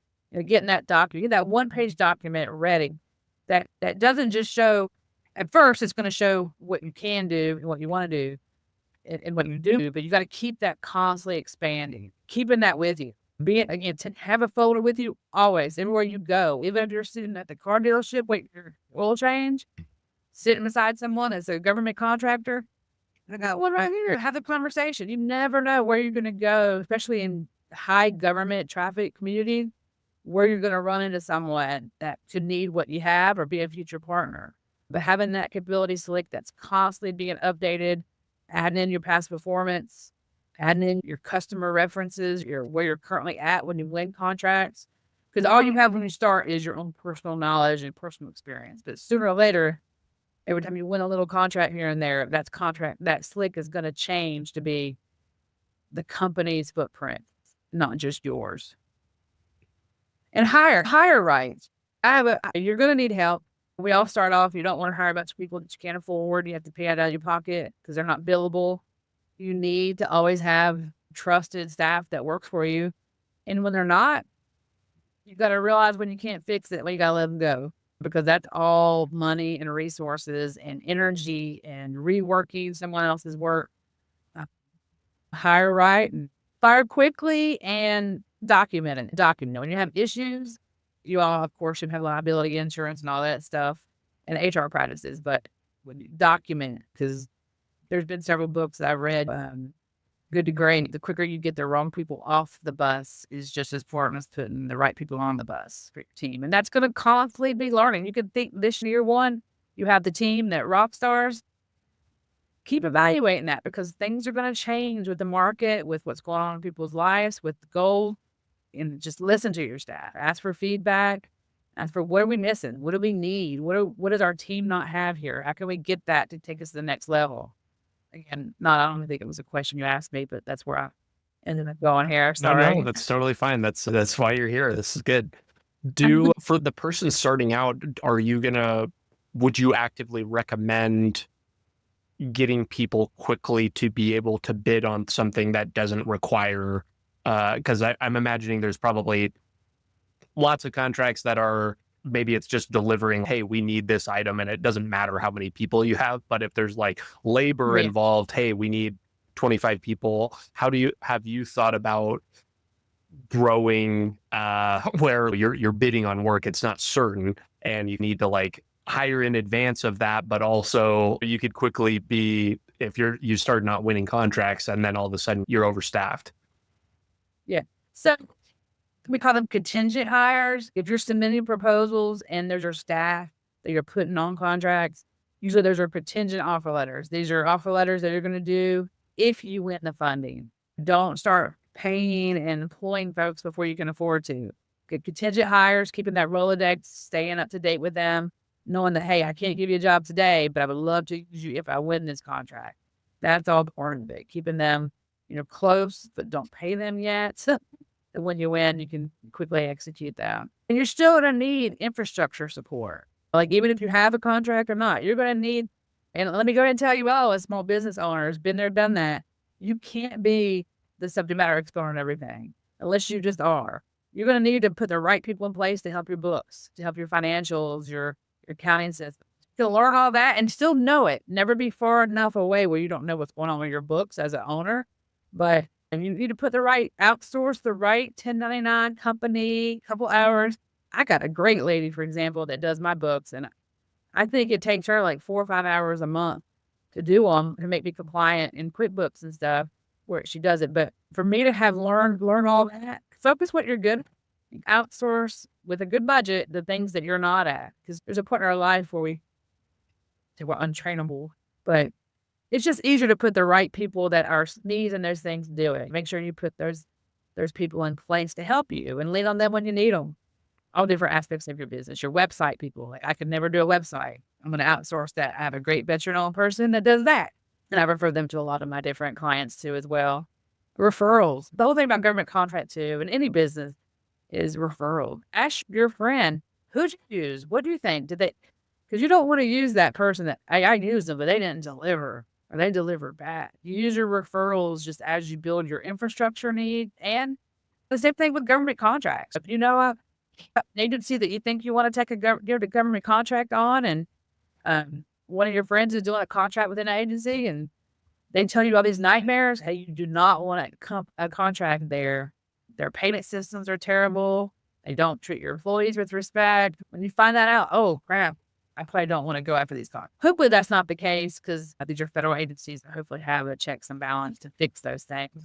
getting that document, get that 1-page document ready. That doesn't just show, at first it's going to show what you can do and what you want to do and what you do, but you got to keep that constantly expanding, keeping that with you. Again, to have a folder with you always, everywhere you go, even if you're sitting at the car dealership waiting for your oil change, sitting beside someone as a government contractor, I got one right here. Have the conversation. You never know where you're going to go, especially in high government traffic community, where you're going to run into someone that could need what you have or be a future partner. But having that capability select that's constantly being updated, adding in your past performance, adding in your customer references, where you're currently at when you win contracts. Because all you have when you start is your own personal knowledge and personal experience. But sooner or later, every time you win a little contract here and there, that slick is going to change to be the company's footprint, not just yours. And hire right. You're going to need help. We all start off, you don't want to hire a bunch of people that you can't afford. You have to pay out of your pocket because they're not billable. You need to always have trusted staff that works for you. And when they're not, you got to realize when you can't fix it, when you got to let them go. Because that's all money and resources and energy and reworking someone else's work. Hire right and fire quickly and document it. When you have issues, you all, of course, should have liability insurance and all that stuff and HR practices. But when you document, because there's been several books that I've read, Good to Great. The quicker you get the wrong people off the bus is just as important as putting the right people on the bus for your team. And that's going to constantly be learning. You could think this year one, you have the team that rock stars. Keep evaluating that because things are going to change with the market, with what's going on in people's lives, with the goal. And just listen to your staff. Ask for feedback. Ask for what are we missing? What do we need? What does our team not have here? How can we get that to take us to the next level? Again, I don't think it was a question you asked me, but that's where I ended up going here. Sorry. No, that's totally fine. That's why you're here. This is good. For the person starting out, would you actively recommend getting people quickly to be able to bid on something that doesn't require, because I'm imagining there's probably lots of contracts that are, maybe it's just delivering, hey, we need this item and it doesn't matter how many people you have. But if there's like labor involved, hey, we need 25 people. Have you thought about growing where you're bidding on work, it's not certain and you need to like hire in advance of that, but also you could quickly be, if you start not winning contracts and then all of a sudden you're overstaffed. Yeah. So we call them contingent hires. If you're submitting proposals and there's your staff that you're putting on contracts, usually those are contingent offer letters. These are offer letters that you're going to do if you win the funding. Don't start paying and employing folks before you can afford to. Get contingent hires, keeping that Rolodex, staying up to date with them, knowing that, hey, I can't give you a job today, but I would love to use you if I win this contract. That's all important. Keeping them, close, but don't pay them yet. And when you win, you can quickly execute that. And you're still going to need infrastructure support. Like, even if you have a contract or not, you're going to need, and let me go ahead and tell you, a small business owner has been there, done that. You can't be the subject matter expert on everything unless you just are. You're going to need to put the right people in place to help your books, to help your financials, your accounting system, to learn all that and still know it. Never be far enough away where you don't know what's going on with your books as an owner. But and you need to put the right, outsource the right 1099 company, couple hours. I got a great lady, for example, that does my books, and I think it takes her like 4 or 5 hours a month to do them to make me compliant in QuickBooks and stuff where she does it. But for me to have learn all that, focus what you're good, outsource with a good budget the things that you're not at. Because there's a point in our life where we're untrainable, but it's just easier to put the right people that are needs and those things to do it. Make sure you put those people in place to help you and lean on them when you need them. All different aspects of your business, your website people. Like, I could never do a website. I'm going to outsource that. I have a great veteran person that does that. And I refer them to a lot of my different clients too as well. Referrals. The whole thing about government contract too, in any business, is referral. Ask your friend, who'd you use? What do you think? Did they, because you don't want to use that person that I used them, but they didn't deliver or they delivered bad. You use your referrals just as you build your infrastructure need. And the same thing with government contracts. If you know an agency that you think you want to take a government contract on, and one of your friends is doing a contract with an agency and they tell you all these nightmares, hey, you do not want a contract there. Their payment systems are terrible. They don't treat your employees with respect. When you find that out, oh, crap, I probably don't want to go after these contracts. Hopefully that's not the case, because these are federal agencies that hopefully have a checks and balance to fix those things.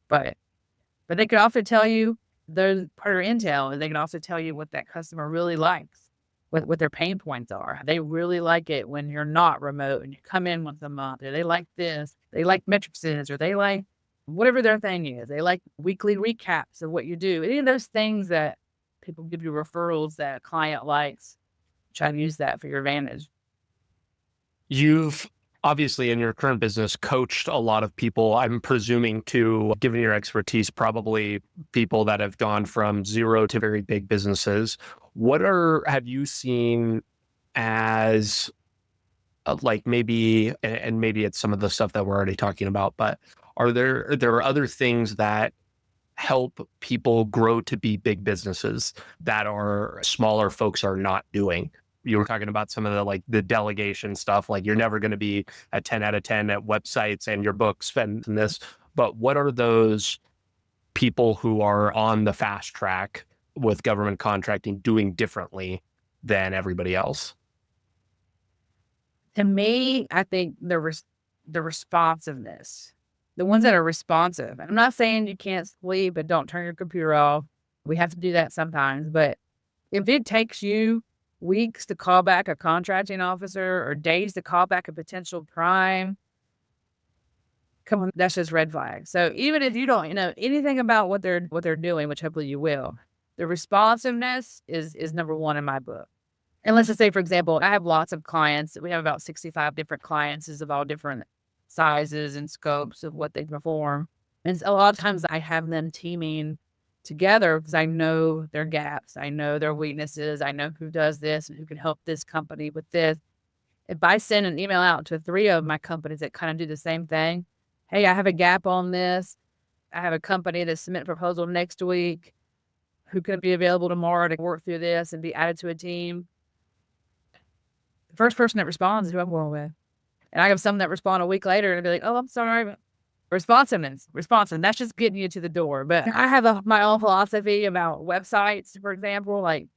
But they could also tell you, they're part of your intel, and they can also tell you what that customer really likes, what their pain points are. They really like it when you're not remote and you come in once a month, or they like this, they like matrices, or they like whatever their thing is. They like weekly recaps of what you do. Any of those things that people give you referrals that a client likes, try to use that for your advantage. You've obviously in your current business coached a lot of people, I'm presuming, to, given your expertise, probably people that have gone from zero to very big businesses. What have you seen as like maybe, and maybe it's some of the stuff that we're already talking about, but are there other things that help people grow to be big businesses that are smaller folks are not doing? You were talking about some of the delegation stuff, like you're never going to be a 10 out of 10 at websites and your books and this, but what are those people who are on the fast track with government contracting doing differently than everybody else? To me, I think the responsiveness, the ones that are responsive. I'm not saying you can't sleep and don't turn your computer off. We have to do that sometimes, but if it takes you weeks to call back a contracting officer or days to call back a potential prime, come on, that's just red flag. So even if you don't know anything about what they're doing, which hopefully you will, the responsiveness is number one in my book. And let's just say, for example, I have lots of clients. We have about 65 different clients of all different sizes and scopes of what they perform. And a lot of times I have them teaming together because I know their gaps. I know their weaknesses. I know who does this and who can help this company with this. If I send an email out to 3 of my companies that kind of do the same thing, hey, I have a gap on this. I have a company that's submit a proposal next week. Who could be available tomorrow to work through this and be added to a team? The first person that responds is who I'm going with. And I have some that respond a week later and be like, oh, I'm sorry. Responsiveness. That's just getting you to the door. But I have my own philosophy about websites, for example. Like,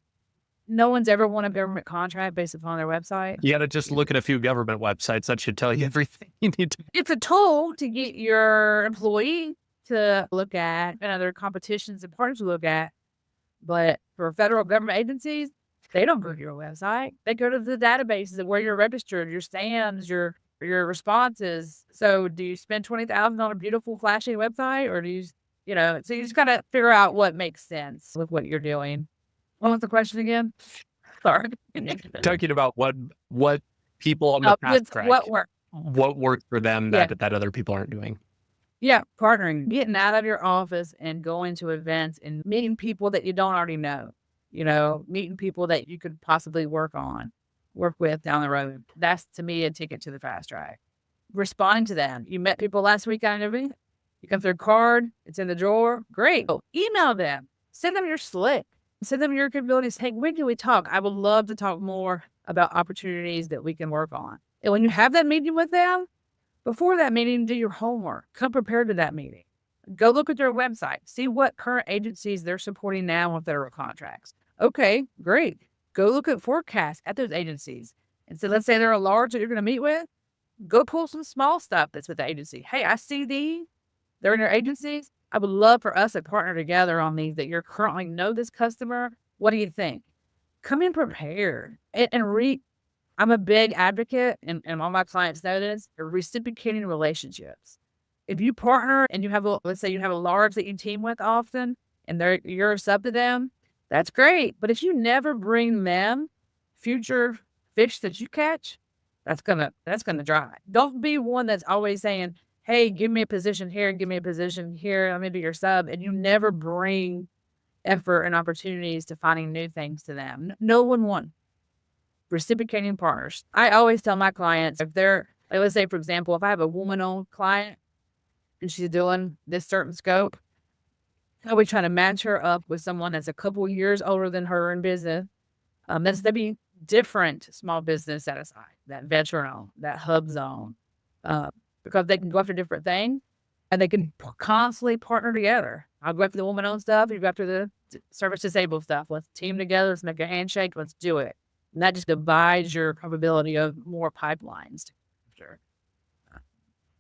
no one's ever won a government contract based upon their website. You got to just look at a few government websites. That should tell you everything you need to. It's a tool to get your employee to look at and other competitions and partners to look at. But for federal government agencies, they don't go to your website. They go to the databases of where you're registered, your stands, your responses. So do you spend $20,000 on a beautiful, flashy website, or do you, so you just got to figure out what makes sense with what you're doing. What was the question again? Sorry. Talking about what people on the fast track, what works for them that other people aren't doing. Yeah, partnering, getting out of your office and going to events and meeting people that you don't already know, meeting people that you could possibly work with down the road. That's to me a ticket to the fast track. Responding to them. You met people last week on an event. You got their card. It's in the drawer. Great. Email them. Send them your slip. Send them your capabilities. Hey, when can we talk? I would love to talk more about opportunities that we can work on. And when you have that meeting with them, before that meeting, do your homework. Come prepared to that meeting. Go look at their website. See what current agencies they're supporting now with federal contracts. Okay, great. Go look at forecasts at those agencies. And so let's say they're a large that you're going to meet with. Go pull some small stuff that's with the agency. Hey, I see these. They're in your agencies. I would love for us to partner together on these that you're currently know this customer. What do you think? Come in prepared and read. I'm a big advocate, and all my clients know this, for reciprocating relationships. If you partner and you have let's say you have a large that you team with often, and you're a sub to them, that's great. But if you never bring them future fish that you catch, that's gonna dry. Don't be one that's always saying, "Hey, give me a position here, give me a position here. Let me be your sub," and you never bring effort and opportunities to finding new things to them. No one won. Reciprocating partners. I always tell my clients, if they're, like, let's say, for example, if I have a woman-owned client and she's doing this certain scope, I would try to match her up with someone that's a couple years older than her in business. That'd be different small business set aside, that veteran-owned, that hub zone, because they can go after different things and they can constantly partner together. I'll go after the woman-owned stuff, you go after the service disabled stuff. Let's team together, let's make a handshake, let's do it. And that just divides your probability of more pipelines. Sure.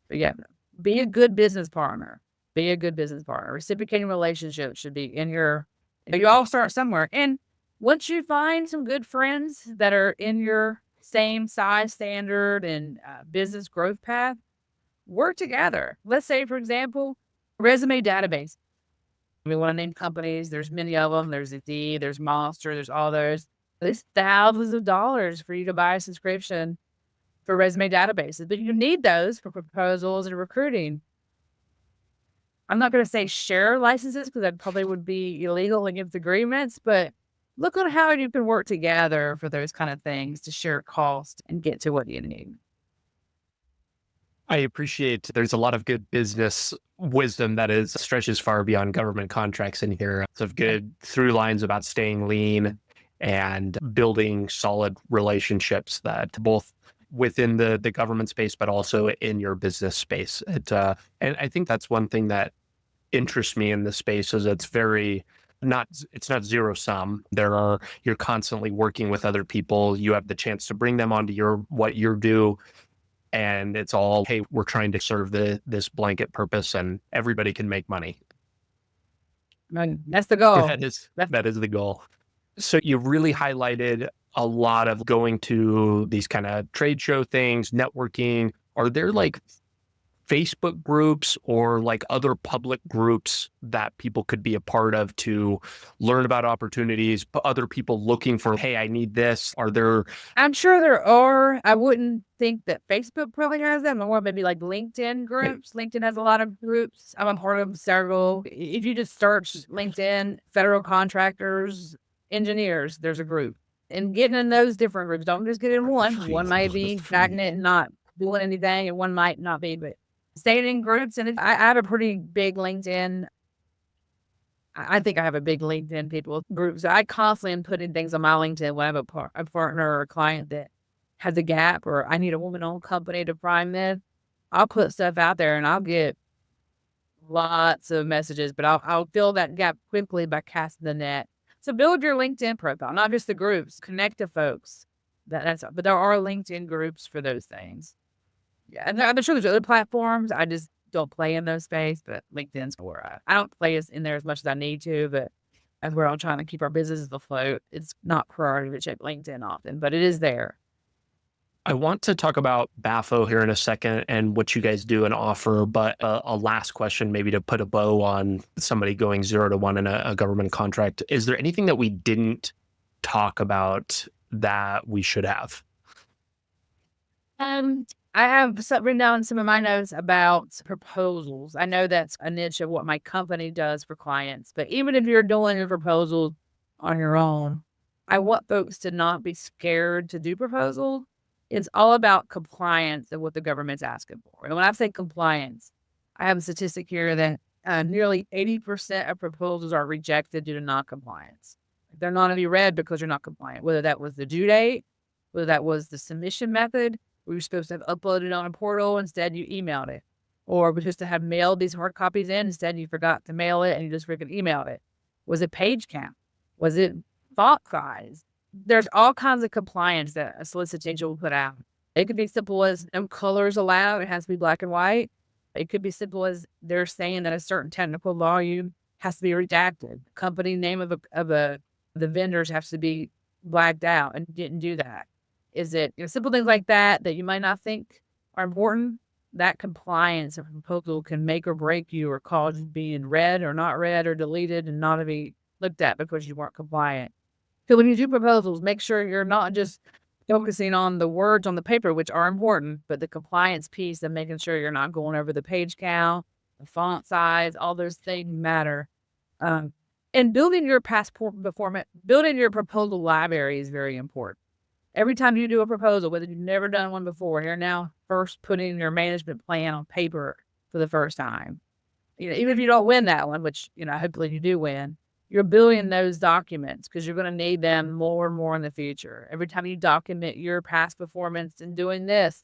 But yeah, be a good business partner. Be a good business partner. Reciprocating relationships should be in you all start somewhere. And once you find some good friends that are in your same size standard and business growth path, work together. Let's say, for example, resume database. We want to name companies. There's many of them. There's Indeed, there's Monster, there's all those. There's thousands of dollars for you to buy a subscription for resume databases, but you need those for proposals and recruiting. I'm not going to say share licenses because that probably would be illegal against agreements, but look on how you can work together for those kind of things to share cost and get to what you need. I appreciate there's a lot of good business wisdom that stretches far beyond government contracts in here. Of good through lines about staying lean and building solid relationships that both within the government space, but also in your business space. And I think that's one thing that interests me in this space is it's not zero sum. You're constantly working with other people. You have the chance to bring them onto what you do. And it's all, hey, we're trying to serve this blanket purpose and everybody can make money. That's the goal. That is the goal. So you really highlighted a lot of going to these kind of trade show things, networking. Are there like Facebook groups or like other public groups that people could be a part of to learn about opportunities, other people looking for, hey, I need this? Are there? I'm sure there are. I wouldn't think that Facebook probably has them, or maybe like LinkedIn groups. LinkedIn has a lot of groups. I'm a part of several. If you just search LinkedIn, federal contractors, engineers, there's a group. And getting in those different groups, don't just get in one. One might be stagnant and not doing anything, and one might not be, but staying in groups. And I have a pretty big LinkedIn. I think I have a big LinkedIn people group. So I constantly am putting things on my LinkedIn when I have a partner or a client that has a gap, or I need a woman-owned company to prime this. I'll put stuff out there and I'll get lots of messages, but I'll fill that gap quickly by casting the net. So build your LinkedIn profile, not just the groups. Connect to folks. But there are LinkedIn groups for those things. Yeah, and I'm sure there's other platforms. I just don't play in those space, but LinkedIn's where I don't play in there as much as I need to, but that's where I'm trying to keep our businesses afloat. It's not priority to check LinkedIn often, but it is there. I want to talk about BAFO here in a second and what you guys do and offer, but a last question, maybe to put a bow on somebody going 0 to 1 in a government contract. Is there anything that we didn't talk about that we should have? I have written down some of my notes about proposals. I know that's a niche of what my company does for clients, but even if you're doing your proposals on your own, I want folks to not be scared to do proposals. It's all about compliance of what the government's asking for. And when I say compliance, I have a statistic here that nearly 80% of proposals are rejected due to non-compliance. They're not to be read because you're not compliant, whether that was the due date, whether that was the submission method. We were supposed to have uploaded on a portal. Instead, you emailed it. Or we're supposed to have mailed these hard copies in. Instead, you forgot to mail it and you just freaking emailed it. Was it page count? Was it font size? There's all kinds of compliance that a solicitation will put out. It could be simple as no colors allowed. It has to be black and white. It could be simple as they're saying that a certain technical volume has to be redacted. Company name of the vendors has to be blacked out, and didn't do that. Is it simple things like that that you might not think are important? That compliance of proposal can make or break you, or cause you being read or not read or deleted and not to be looked at because you weren't compliant. So when you do proposals, make sure you're not just focusing on the words on the paper, which are important, but the compliance piece and making sure you're not going over the page count, the font size, all those things matter. And building your building your proposal library is very important. Every time you do a proposal, whether you've never done one before, you're now first putting your management plan on paper for the first time. Even if you don't win that one, which, hopefully you do win, you're building those documents because you're going to need them more and more in the future. Every time you document your past performance in doing this,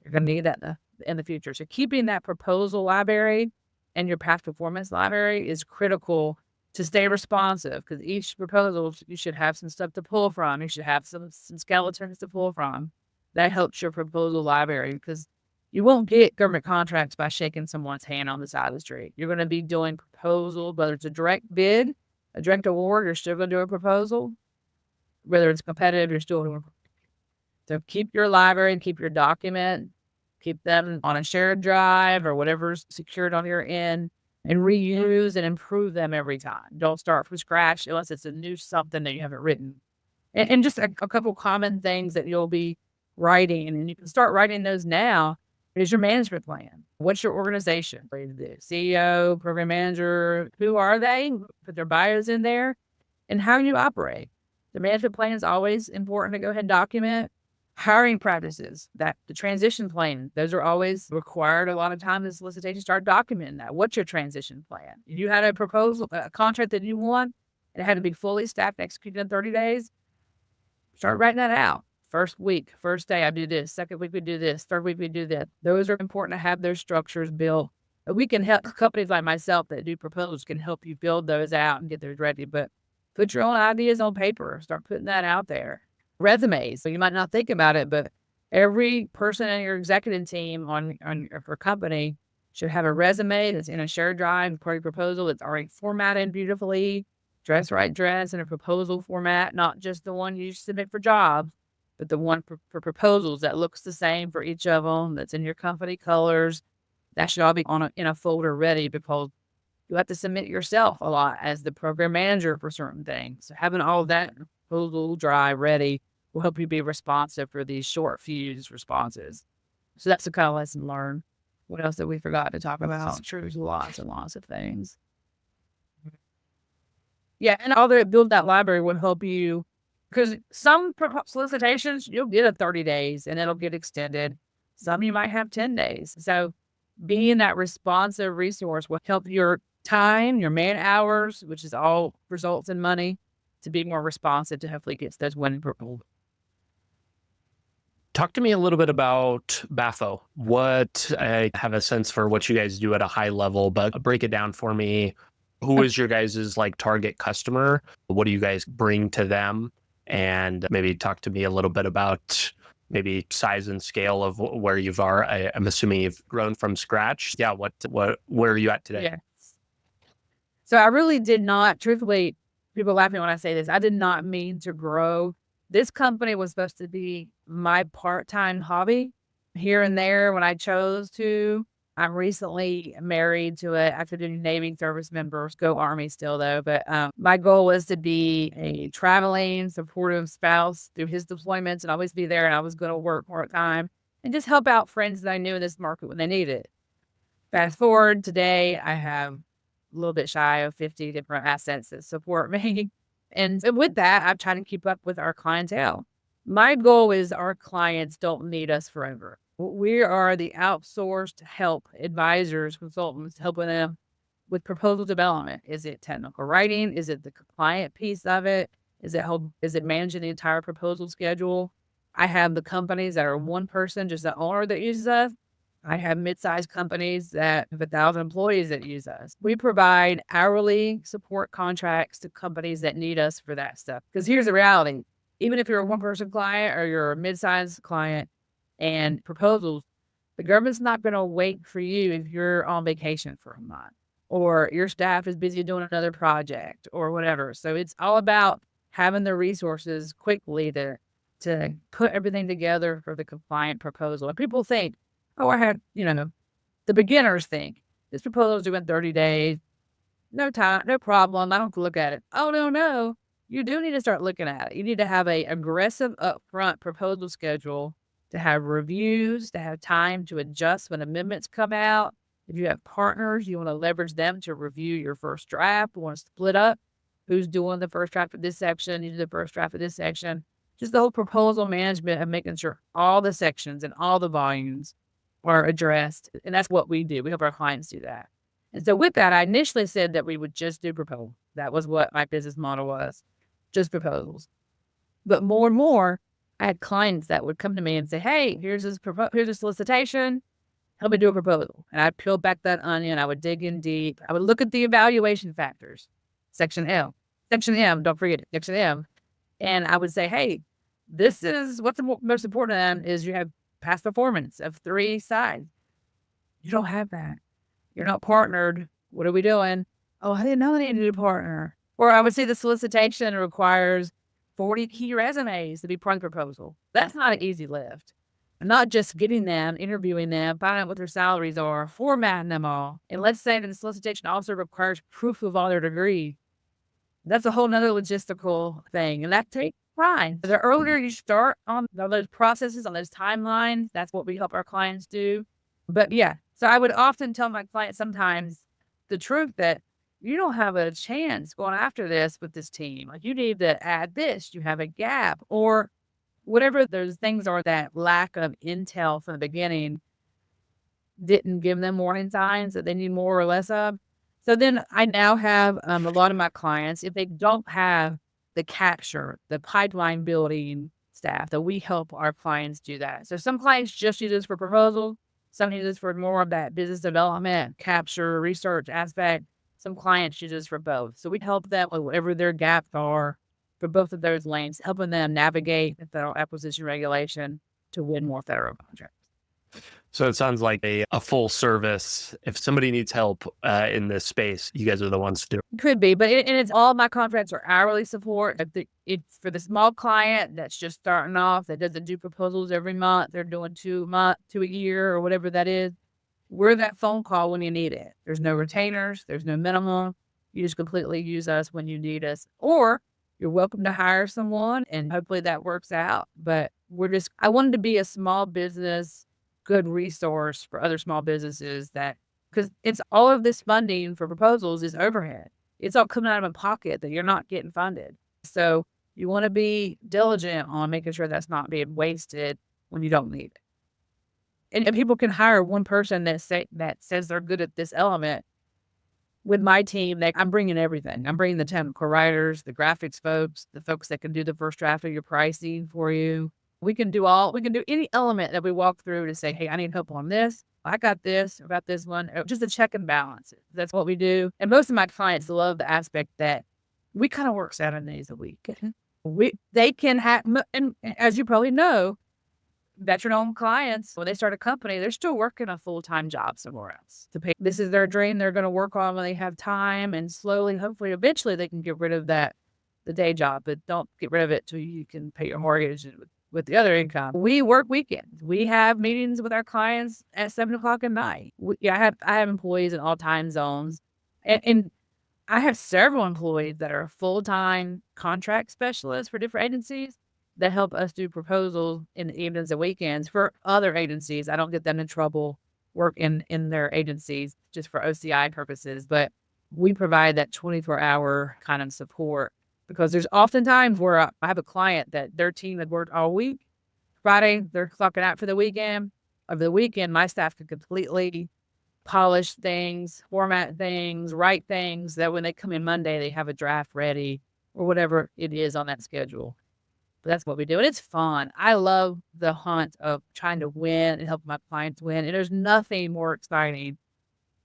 you're going to need that in the future. So keeping that proposal library and your past performance library is critical to stay responsive, because each proposal, you should have some stuff to pull from. You should have some skeletons to pull from. That helps your proposal library, because you won't get government contracts by shaking someone's hand on the side of the street. You're going to be doing proposals, whether it's a direct bid, a direct award, you're still going to do a proposal. Whether it's competitive, you're still doing. So keep your library and keep your document, keep them on a shared drive or whatever's secured on your end, and reuse and improve them every time. Don't start from scratch unless it's a new something that you haven't written. And just a couple common things that you'll be writing, and you can start writing those now, is your management plan. What's your organization? The CEO, program manager, who are they? Put their bios in there, and how you operate. The management plan is always important to go ahead and document. Hiring practices, that the transition plan, those are always required. A lot of times in solicitation, start documenting that. What's your transition plan? You had a proposal, a contract that you won, and it had to be fully staffed, executed in 30 days. Start writing that out. First week, first day, I do this. Second week, we do this. Third week, we do that. Those are important to have those structures built. We can help companies like myself that do proposals can help you build those out and get those ready. But put your own ideas on paper. Start putting that out there. Resumes. So you might not think about it, but every person in your executive team on your company should have a resume that's in a shared drive, part of your proposal. It's already formatted beautifully, dress in a proposal format, not just the one you submit for jobs, but the one for proposals that looks the same for each of them, that's in your company colors. That should all be in a folder ready, because you have to submit yourself a lot as the program manager for certain things. So having all of that proposal drive ready will help you be responsive for these short fuse responses. So that's the kind of lesson learned. What else did we forgot to talk about? There's lots and lots of things. Yeah, and all that build that library would help you, because some solicitations you'll get a 30 days and it'll get extended. Some you might have 10 days. So being that responsive resource will help your time, your man hours, which is all results in money, to be more responsive to hopefully get those winning proposals. Talk to me a little bit about BAFO. I have a sense for what you guys do at a high level, but break it down for me. Who is your guys' target customer? What do you guys bring to them? And maybe talk to me a little bit about maybe size and scale of where you are. I'm assuming you've grown from scratch. Yeah. Where are you at today? Yeah. So I really did not, truthfully, people laugh at me when I say this, I did not mean to grow. This company was supposed to be my part-time hobby here and there when I chose to. I'm recently married to an active duty Navy service member, go Army still though. But my goal was to be a traveling, supportive spouse through his deployments and always be there. And I was going to work part-time and just help out friends that I knew in this market when they need it. Fast forward today, I have a little bit shy of 50 different assets that support me. And with that, I'm trying to keep up with our clientele. My goal is our clients don't need us forever. We are the outsourced help advisors, consultants, helping them with proposal development. Is it technical writing? Is it the compliant piece of it? Is it managing the entire proposal schedule? I have the companies that are one person, just the owner that uses us. I have mid-sized companies that have 1,000 employees that use us. We provide hourly support contracts to companies that need us for that stuff. Because here's the reality. Even if you're a one-person client or you're a mid-sized client and proposals, the government's not going to wait for you if you're on vacation for a month or your staff is busy doing another project or whatever. So it's all about having the resources quickly to put everything together for the compliant proposal. And people think, oh, I had, the beginners think this proposal is due in 30 days. No time, no problem. I don't have to look at it. Oh, no. You do need to start looking at it. You need to have a aggressive upfront proposal schedule, to have reviews, to have time to adjust when amendments come out. If you have partners, you want to leverage them to review your first draft. You want to split up who's doing the first draft of this section, you do the first draft of this section. Just the whole proposal management of making sure all the sections and all the volumes are addressed. And that's what we do. We help our clients do that. And so with that, I initially said that we would just do proposals. That was what my business model was, just proposals. But more and more, I had clients that would come to me and say, hey, here's a solicitation. Help me do a proposal. And I'd peel back that onion. I would dig in deep. I would look at the evaluation factors, section M. Section M, don't forget it, section M. And I would say, hey, this is what's the most important then is you have past performance of 3 sides. You don't have that. You're not partnered. What are we doing? Oh, I didn't know I needed a partner. Or I would say the solicitation requires 40 key resumes to be part of the proposal. That's not an easy lift. Not just getting them, interviewing them, finding out what their salaries are, formatting them all. And let's say that the solicitation also requires proof of all their degree. That's a whole nother logistical thing. And that takes time. The earlier you start on those processes, on those timelines, that's what we help our clients do. But yeah, so I would often tell my clients sometimes the truth that you don't have a chance going after this with this team. Like you need to add this, you have a gap, or whatever those things are, that lack of intel from the beginning didn't give them warning signs that they need more or less of. So then I now have a lot of my clients, if they don't have the capture, the pipeline building staff, that we help our clients do that. So some clients just use this for proposal. Some use this for more of that business development, capture, research aspect. Some clients use this for both. So we help them with whatever their gaps are for both of those lanes, helping them navigate the federal acquisition regulation to win more federal contracts. So it sounds like a full service. If somebody needs help in this space, you guys are the ones to do it. Could be, but it's all my contracts are hourly support. It's for the small client that's just starting off, that doesn't do proposals every month. They're doing 2 months to a year or whatever that is. We're that phone call when you need it. There's no retainers. There's no minimum. You just completely use us when you need us. Or you're welcome to hire someone, and hopefully that works out. But I wanted to be a small business, good resource for other small businesses, because it's all of this funding for proposals is overhead. It's all coming out of my pocket that you're not getting funded. So you want to be diligent on making sure that's not being wasted when you don't need it. And people can hire one person that says they're good at this element. With my team, I'm bringing everything. I'm bringing the technical writers, the graphics folks, the folks that can do the first draft of your pricing for you. We can do any element that we walk through to say, hey, I need help on this. I got this about this one. Just a check and balance. That's what we do. And most of my clients love the aspect that we kind of work 7 days a week. They can have, and as you probably know, veteran-owned clients, when they start a company, they're still working a full-time job somewhere else. This is their dream. They're going to work on when they have time, and slowly, hopefully, eventually, they can get rid of the day job. But don't get rid of it till you can pay your mortgage with the other income. We work weekends. We have meetings with our clients at 7:00 at night. I have employees in all time zones, and I have several employees that are full-time contract specialists for different agencies. that help us do proposals in the evenings and weekends for other agencies. I don't get them in trouble work in their agencies just for OCI purposes, but we provide that 24-hour kind of support because there's oftentimes where I have a client that their team had worked all week. Friday, they're clocking out for the weekend. Over the weekend, my staff could completely polish things, format things, write things that when they come in Monday, they have a draft ready or whatever it is on that schedule. But that's what we do. And it's fun. I love the hunt of trying to win and help my clients win. And there's nothing more exciting.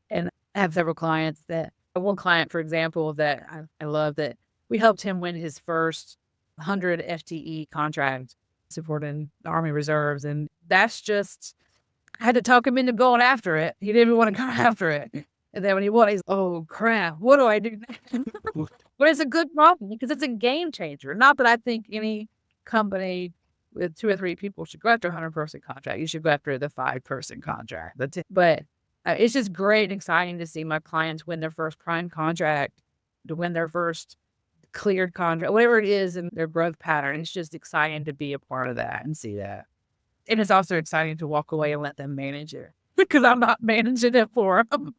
And I have several clients that, one client, for example, that I love that we helped him win his first 100 FTE contract supporting the Army Reserves. And that's just, I had to talk him into going after it. He didn't even want to go after it. And then when he won, he's, oh crap, what do I do now? But it's a good problem because it's a game changer. Not that I think any company with 2 or 3 people should go after a 100-person contract. You should go after the 5-person contract. That's it. But it's just great and exciting to see my clients win their first prime contract, to win their first cleared contract, whatever it is in their growth pattern. It's just exciting to be a part of that and see that. And it's also exciting to walk away and let them manage it because I'm not managing it for them.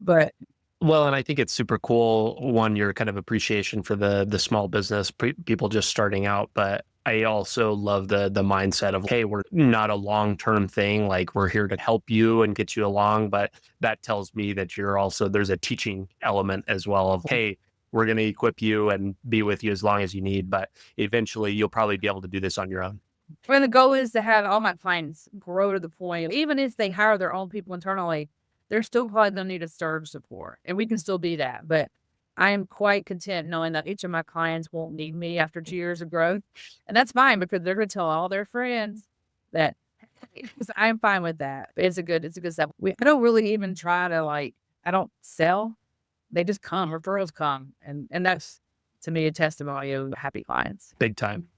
But Well, and I think it's super cool. One, your kind of appreciation for the small business people just starting out, but I also love the mindset of, hey, we're not a long-term thing. Like we're here to help you and get you along. But that tells me that you're also, there's a teaching element as well of, hey, we're going to equip you and be with you as long as you need. But eventually you'll probably be able to do this on your own. when the goal is to have all my clients grow to the point, even if they hire their own people internally, they're still probably going to need a surge support. And we can still be that. But I am quite content knowing that each of my clients won't need me after 2 years of growth. And that's fine because they're going to tell all their friends that I'm fine with that. But it's a good step. I don't really even try to I don't sell. They just come, referrals come. And that's to me a testimony of happy clients. Big time.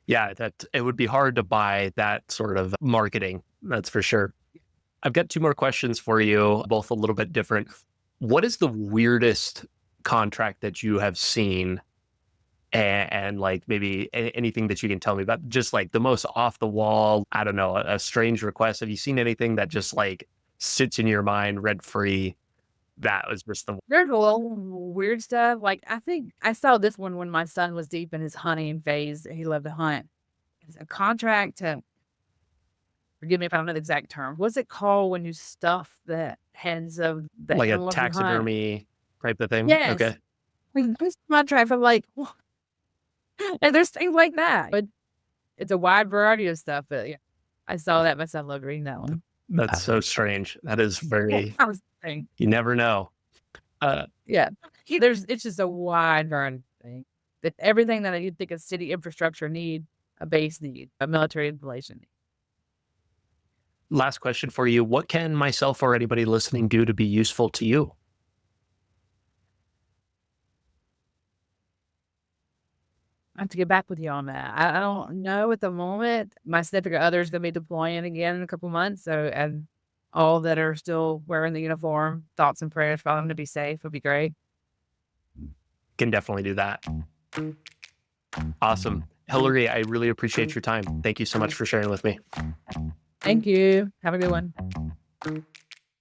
Yeah, that it would be hard to buy that sort of marketing. That's for sure. I've got 2 more questions for you, both a little bit different. What is the weirdest contract that you have seen? And like maybe anything that you can tell me about, just like the most off the wall, I don't know, a strange request. Have you seen anything that just like sits in your mind rent free? That was just the There's a little weird stuff. I think I saw this one when my son was deep in his hunting phase. He loved to hunt. It's a contract to, forgive me if I don't know the exact term. What's it called when you stuff the heads of the like a animals you hunt? taxidermy type of thing. Yes. Okay. This contract, I'm like, "Wha-" and there's things like that. But it's a wide variety of stuff. But yeah, I saw that. My son loved reading that one. That's so strange. That is very, I was saying, you never know. yeah, it's just a wide variety of things. That everything that you'd think a city infrastructure need, a base need, a military installation need. Last question for you. What can myself or anybody listening do to be useful to you? I have to get back with you on that. I don't know at the moment. My significant other is going to be deploying again in a couple months. So, and all that are still wearing the uniform, thoughts and prayers for them to be safe would be great. Can definitely do that. Awesome. Hillary, I really appreciate your time. Thank you so much for sharing with me. Thank you. Have a good one.